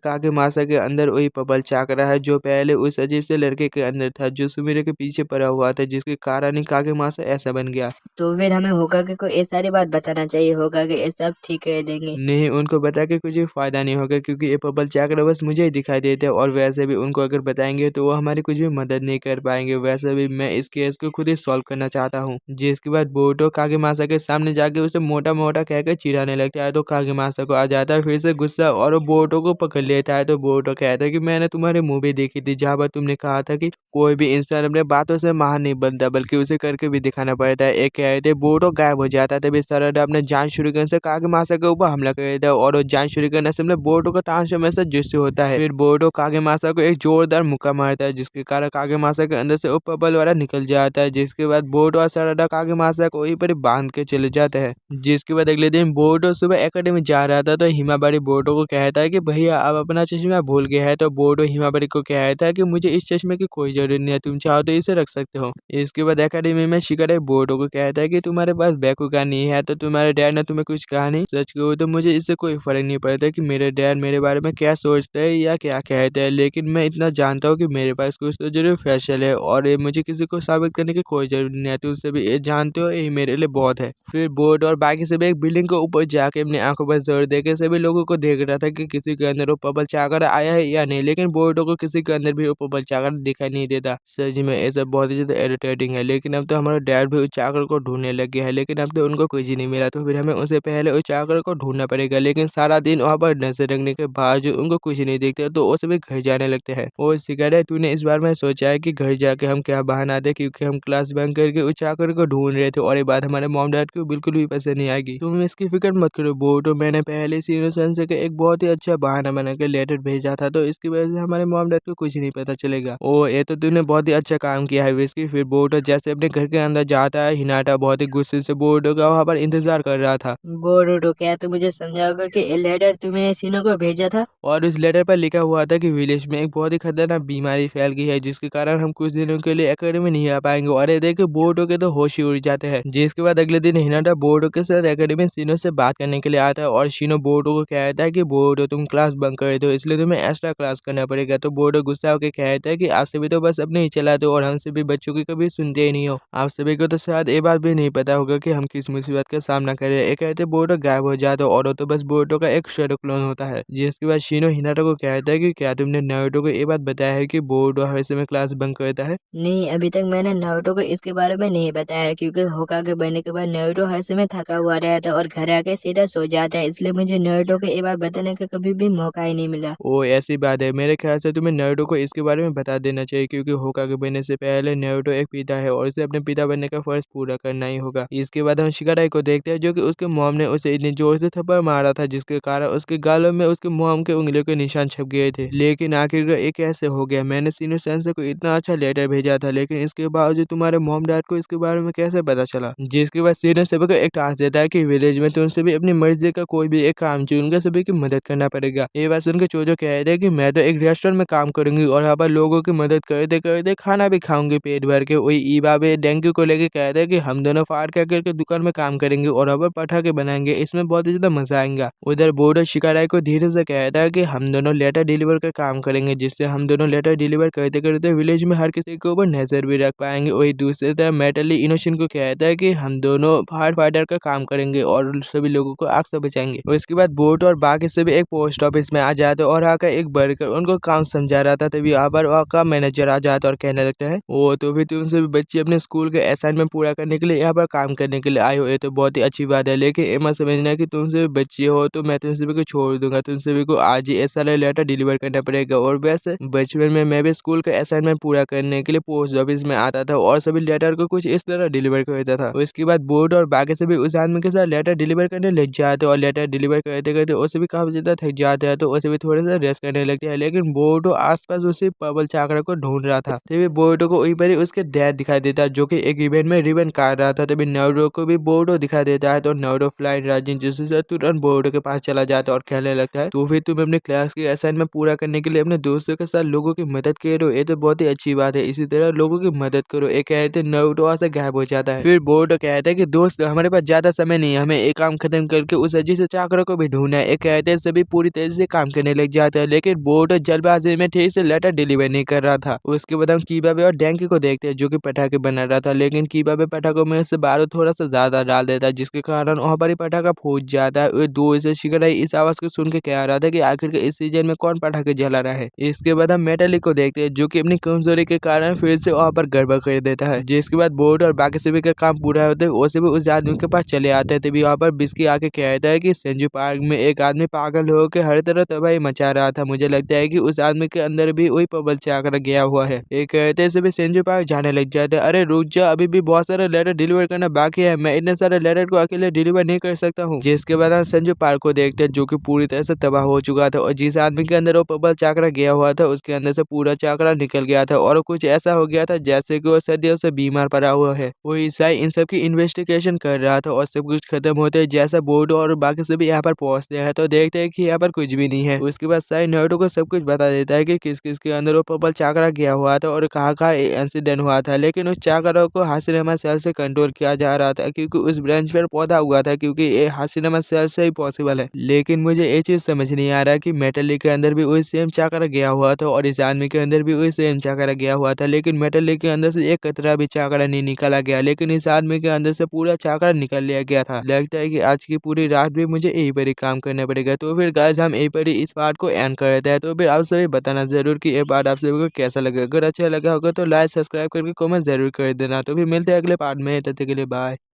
कागेमासा के अंदर वही पबल चाकरा है जो पहले उस अजीब से लड़के के अंदर था, जो सुमिरे के पीछे पड़ा हुआ था, जिसके कारण ही कागेमासा ऐसा बन गया। तो फिर हमें होकागे होका को ये सारी बात बताना चाहिए होगा कि ये सब ठीक कर देंगे। नहीं, उनको बता के कुछ भी फ़ायदा नहीं होगा क्योंकि ये बबल चाकर बस मुझे ही दिखाई देते हैं और वैसे भी उनको अगर बताएँगे तो वो हमारी कुछ भी मदद नहीं कर पाएँगे। वैसे भी मैं इस केस को खुद ही सॉल्व करना चाहता हूँ। जिसके बाद बोरुतो कागेमाशा के सामने जाके उसे मोटा-मोटा कहकर चिढ़ाने लगता है तो कागेमाशा को आ जाता है फिर से गुस्सा और वो बोरुतो को पकड़ लेता है। तो बोरुतो कहता है कि मैंने तुम्हारी मूवी देखी थी जहाँ पर तुमने कहा था कि कोई भी इंसान अपने बातों से महान नहीं बनता बल्कि उसे करके भी दिखाना पड़ता है। एक कहते बोरुतो गायब हो जाता है तभी सारादा अपने जान शुरिकन से कागेमाशा के ऊपर हमला कर देता है और वो जान शुरिकन से बोरुतो का ट्रांसफॉर्मेशन जिससे होता है। फिर बोरुतो कागेमाशा को एक जोरदार मुक्का मारता है जिसके कारण कागेमाशा के अंदर से वो बबल वाला निकल जाता है। जिसके बाद बोरुतो और सारादा कागेमाशा को वहीं पर ही बांध के चले जाते हैं। जिसके बाद अगले दिन बोरुतो सुबह एकेडमी जा रहा था तो हिमाबारी बोरुतो को कहता है कि भैया आप अपना चश्मा भूल गए हैं। तो बोरुतो हिमाबारी को कहता है कि मुझे इस चश्मे की कोई जरूरत नहीं है, तुम चाहो तो इसे रख सकते हो। इसके बाद एकेडमी में शिकारे बोरुतो को कहता है कि तुम्हारे पास बैकुगा नहीं है तो तुम्हारे डैड ने तुम्हें कुछ कहा नहीं। सच कहूँ तो मुझे इससे कोई फर्क नहीं पड़ता कि मेरे डैड मेरे बारे में क्या सोचते हैं या क्या कहते हैं, लेकिन मैं इतना जानता हूँ कि मेरे पास कुछ तो जरूर फैसल है और ये मुझे किसी को साबित करने की कोई जरूरत नहीं है। तुम सभी ये जानते हो यही मेरे लिए बहुत है। फिर बोरुतो और बाकी सभी एक बिल्डिंग के ऊपर जाके अपनी आंखों पर जोर देके सभी लोगों को देख रहा था कि किसी के अंदर वो बबल चाकर आया है या नहीं, लेकिन बोरुतो को किसी के अंदर भी वो बबल चाकर दिखाई नहीं देता। सच में ये सब बहुत ही ज्यादा इरिटेटिंग है। लेकिन अब तो हमारा डैड भी उस चाकर को ढूंढने लग गया है लेकिन अब तो उनको कुछ ही नहीं मिला तो फिर हमें उससे पहले उस चाकर को ढूंढना पड़ेगा। लेकिन सारा दिन वहाँ पर नजर रखने के बावजूद उनको कुछ नहीं दिखता तो वो सभी घर जाने लगते हैं। और शिकारे तूने इस बार मैं सोचा है कि घर जाके हम क्या बहाना दे क्योंकि हम क्लास बंक करके उस चाकर को ढूंढ रहे थे और ये बात हमारे मॉम डैड को बिल्कुल भी पसंद नहीं आएगी। तुम इसकी फिक्र मत करो बोरुतो, मैंने पहले से इनोसेंस का एक बहुत ही अच्छा बहाना बना के लेटर भेजा था तो इसकी वजह से हमारे मॉम डैड को कुछ नहीं पता चलेगा। ओ ये तो तूने बहुत ही अच्छा काम किया है विस्की। फिर बोरुतो जैसे अपने घर के अंदर जाता है हिनाटा बहुत ही गुस्से से बोरुतो का वहाँ पर इंतजार कर रहा था। बोरुतो क्या तुम मुझे समझाओगे कि ये लेटर तुमने सीनो को भेजा था? और उस लेटर पर लिखा हुआ था कि विलेज में एक बहुत ही खतरनाक बीमारी फैल गई है जिसके कारण हम कुछ दिनों के लिए एकेडमी नहीं आ पाएंगे। और ये देख के बोरुतो के तो होश ही उड़ जाते हैं। जिसके बाद अगले दिन हिनाटा बोरुतो के साथ एकेडमी सीनो से बात करने के लिए आता है और सीनो बोरुतो को कहता है कि बोरुतो तुम क्लास बंक कर रहे थे इसलिए तुम्हें एक्स्ट्रा क्लास करना पड़ेगा। तो बोरुतो गुस्सा होकर कहता है कि आप सभी तो बस अपने ही चलाते हो और हम सभी बच्चों की कभी सुनते ही नहीं हो। आप सभी को तो शायद ये बात भी नहीं पता होगा कि हम किस मुसीबत का सामना कर रहे हैं। कहते बोरुतो गायब हो जाता है और वो तो बस बोरुतो का एक शैडो क्लोन होता है। जिसके बाद शिनो हिनाटा को कहता है कि क्या तुमने नारुतो को ये बात बताया है कि बोरुतो हर समय क्लास बंक करता है? नहीं, अभी तक मैंने नारुतो को इसके बारे में नहीं बताया क्योंकि होकागे बनने के बाद नारुतो हर समय थका हुआ रहता है और घर आके सीधा सो जाता है, इसलिए मुझे नारुतो को ये बात बताने का कभी भी मौका ही नहीं मिला। ओ ऐसी बात है। मेरे ख्याल से तुम्हें नारुतो को इसके बारे में बता देना चाहिए क्योंकि होकागे बनने से पहले नारुतो एक पिता है और उसे अपने पिता बनने का फर्ज पूरा करना ही होगा। इसके बाद हम शिकाराई को देखते हैं जो कि उसके मॉम ने उसे इतनी जोर से थप्पड़ मारा था जिसके कारण उसके गालों में उसके मॉम के उंगलियों के निशान छप गए थे। लेकिन आखिरकार ये कैसे हो गया? मैंने सीनो सेंसे को इतना अच्छा लेटर भेजा था लेकिन इसके बावजूद तुम्हारे मॉम डैड को इसके बारे में कैसे पता चला? जिसके बाद सीनो सभी को एक टास्क देता है कि विलेज में तुम सभी अपनी मर्जी का कोई भी एक काम चुनकर सभी की मदद करना पड़ेगा। ये बात सुनकर चोजो कहते हैं कि मैं तो एक रेस्टोरेंट में काम करूंगी और यहाँ पर लोगों की मदद करते करते खाना भी खाऊंगी पेट भर के। वही इबाबे डेंगू को लेके कहते हैं कि हम दोनों फाड़ करके दुकान में काम करेंगे और यहाँ पर पटाखे बनाएंगे, इसमें बहुत ही ज्यादा मजा आएगा। उधर बोरुतो शिकाराई को धीरे से कहता है कि हम दोनों लेटर डिलीवर का काम करेंगे जिससे हम दोनों लेटर डिलीवर करते करते विलेज में हर किसी के ऊपर नजर भी रख पाएंगे। वही दूसरी तरफ मेटली इनोशिन को कहता है कि हम दोनों फायर फाइटर का काम करेंगे और सभी लोगों को आग से बचाएंगे। उसके बाद बोरुतो और बाकी सभी एक पोस्ट ऑफिस में आ जाते और यहाँ का एक वर्कर उनको काम समझा रहा था तभी यहाँ पर वहाँ का मैनेजर आ जाता और कहने लगता है वो तो फिर तुम सभी बच्चे अपने स्कूल के असाइनमेंट पूरा करने के लिए यहाँ पर काम करने के लिए आए हो, ये तो बहुत ही अच्छी बात है। लेकिन ये मत समझना कि तुम सभी बच्चे हो तो मैं तुम सभी को छोड़ दूंगा, तुम सभी को आज ही ऐसा लेटर डिलीवर करना पड़ेगा। और वैसे बचपन में मैं भी स्कूल का असाइनमेंट पूरा करने के लिए पोस्ट ऑफिस में आता था और सभी लेटर को कुछ इस तरह डिलीवर करता था। उसके बाद बोरुतो और बाकी सभी उस आदमी के साथ लेटर डिलीवर करने लग जाते और लेटर डिलीवर करते करते उसे भी काफी ज्यादा थक जाते हैं तो उसे भी थोड़ा सा रेस्ट करने लगते हैं। लेकिन बोरुतो आसपास उसी बबल चाकर को ढूंढ रहा था तभी बोरुतो को वहीं पर ही उसके डैड दिखाई देता है जो कि एक इवेंट में रिबन काट रहा था। तभी नारुतो को भी बोरुतो दिखाई देता है तो नारुतो फ्लाइंग राजिन जिससे तुरंत बोरुतो के पास चला जाता है और कहने लगता है तो फिर तुम अपने क्लास के असाइनमेंट पूरा करने के लिए अपने दोस्तों के साथ लोगों की मदद कर रहे हो, ये तो बहुत ही अच्छी बात है, इसी तरह लोगों की मदद करो। एक कहते नारुतो वहाँ से गायब हो जाता है। फिर बोरुतो कहता है कि दोस्त हमारे पास ज्यादा समय नहीं है, हमें एक काम खत्म करके उस अजीब से चाकर को भी ढूंढना है। एक कहते सभी पूरी तरह से काम करने लग जाते हैं लेकिन बोरुतो जल्दबाजी में ठीक से लेटर डिलीवर नहीं कर रहा था। उसके बाद हम किबाबे और डेंकी को देखते हैं जो कि पटाखे बना रहा था लेकिन किबाबे पटाखों में से बारूद थोड़ा सा से ज्यादा डाल देता है, जिसके कारण वहाँ पर ही पटाखा फूट जाता है। वो दूर से शिखर इस आवाज को सुन के कह रहा था कि आखिर इस सीजन में कौन पटाखे जला रहा है। इसके बाद हम मेटालिक को देखते हैं, जो कि अपनी कमजोरी के कारण फिर से वहाँ पर गड़बड़ कर देता है। जिसके बाद बोर्ड और बाकी सभी का काम पूरा होता है, वो सभी उस आदमी के पास चले आते हैं। तभी वहाँ पर बिस्की आके कहता है कि सेंजू पार्क में एक आदमी पागल होकर हर तरह तबाही मचा रहा था। मुझे लगता है कि उस आदमी के अंदर भी वही पबल चाकर गया हुआ है। ये कहते सभी सेंजू पार्क जाने लग जाते हैं। अरे रुक जा, अभी भी बहुत सारे लेटर डिलीवर करना बाकी है, मैं इतने सारे लेटर को अकेले डिलीवर नहीं कर सकता हूँ। जिसके बाद हम संजू पार्क को देखते हैं, जो कि पूरी तरह से तबाह हो चुका था और जिस आदमी के अंदर वो पबल चाकरा गया हुआ था उसके अंदर से पूरा चाकरा निकल गया था और कुछ ऐसा हो गया था जैसे कि वो सदियों से बीमार पड़ा हुआ है। वो ईसाई इन सब की इन्वेस्टिगेशन कर रहा था और सब कुछ खत्म होते है जैसा बोर्ड और बाकी सभी यहाँ पर पहुंचते हैं तो देखते हैं कि यहाँ पर कुछ भी नहीं है। उसके बाद साई नारुतो को सब कुछ बता देता है कि किस किस के अंदर वो पबल चाकरा गया हुआ था और कहाँ इंसिडेंट हुआ था। लेकिन उस चाकरा को हाशिरामा सेल से कंट्रोल किया जा रहा था क्योंकि उस ब्रांच पर पौधा हुआ था, क्योंकि ये हाशिरामा सेल से ही पॉसिबल है। लेकिन मुझे ये चीज समझ नहीं आ रहा कि मेटालिक के अंदर भी वही सेम चाकरा गया हुआ था और इस आदमी के अंदर भी वही सेम चाकरा गया हुआ था, लेकिन मेटालिक के अंदर से एक कतरा भी चाकरा नहीं निकाला गया, लेकिन इस आदमी के अंदर से पूरा चाकरा निकल लिया गया था। लगता है कि आज की पूरी रात भी मुझे यही पर ही काम करना पड़ेगा। तो फिर गाइस हम यही पर ही इस पार्ट को एंड कर देते हैं। तो फिर आप सभी बताना जरूर कि ये पार्ट आप सभी को कैसा लगा। अगर अच्छा लगा होगा तो लाइक सब्सक्राइब करके कमेंट जरूर कर देना। तो फिर मिलते हैं अगले पार्ट में, तब तक के लिए बाय।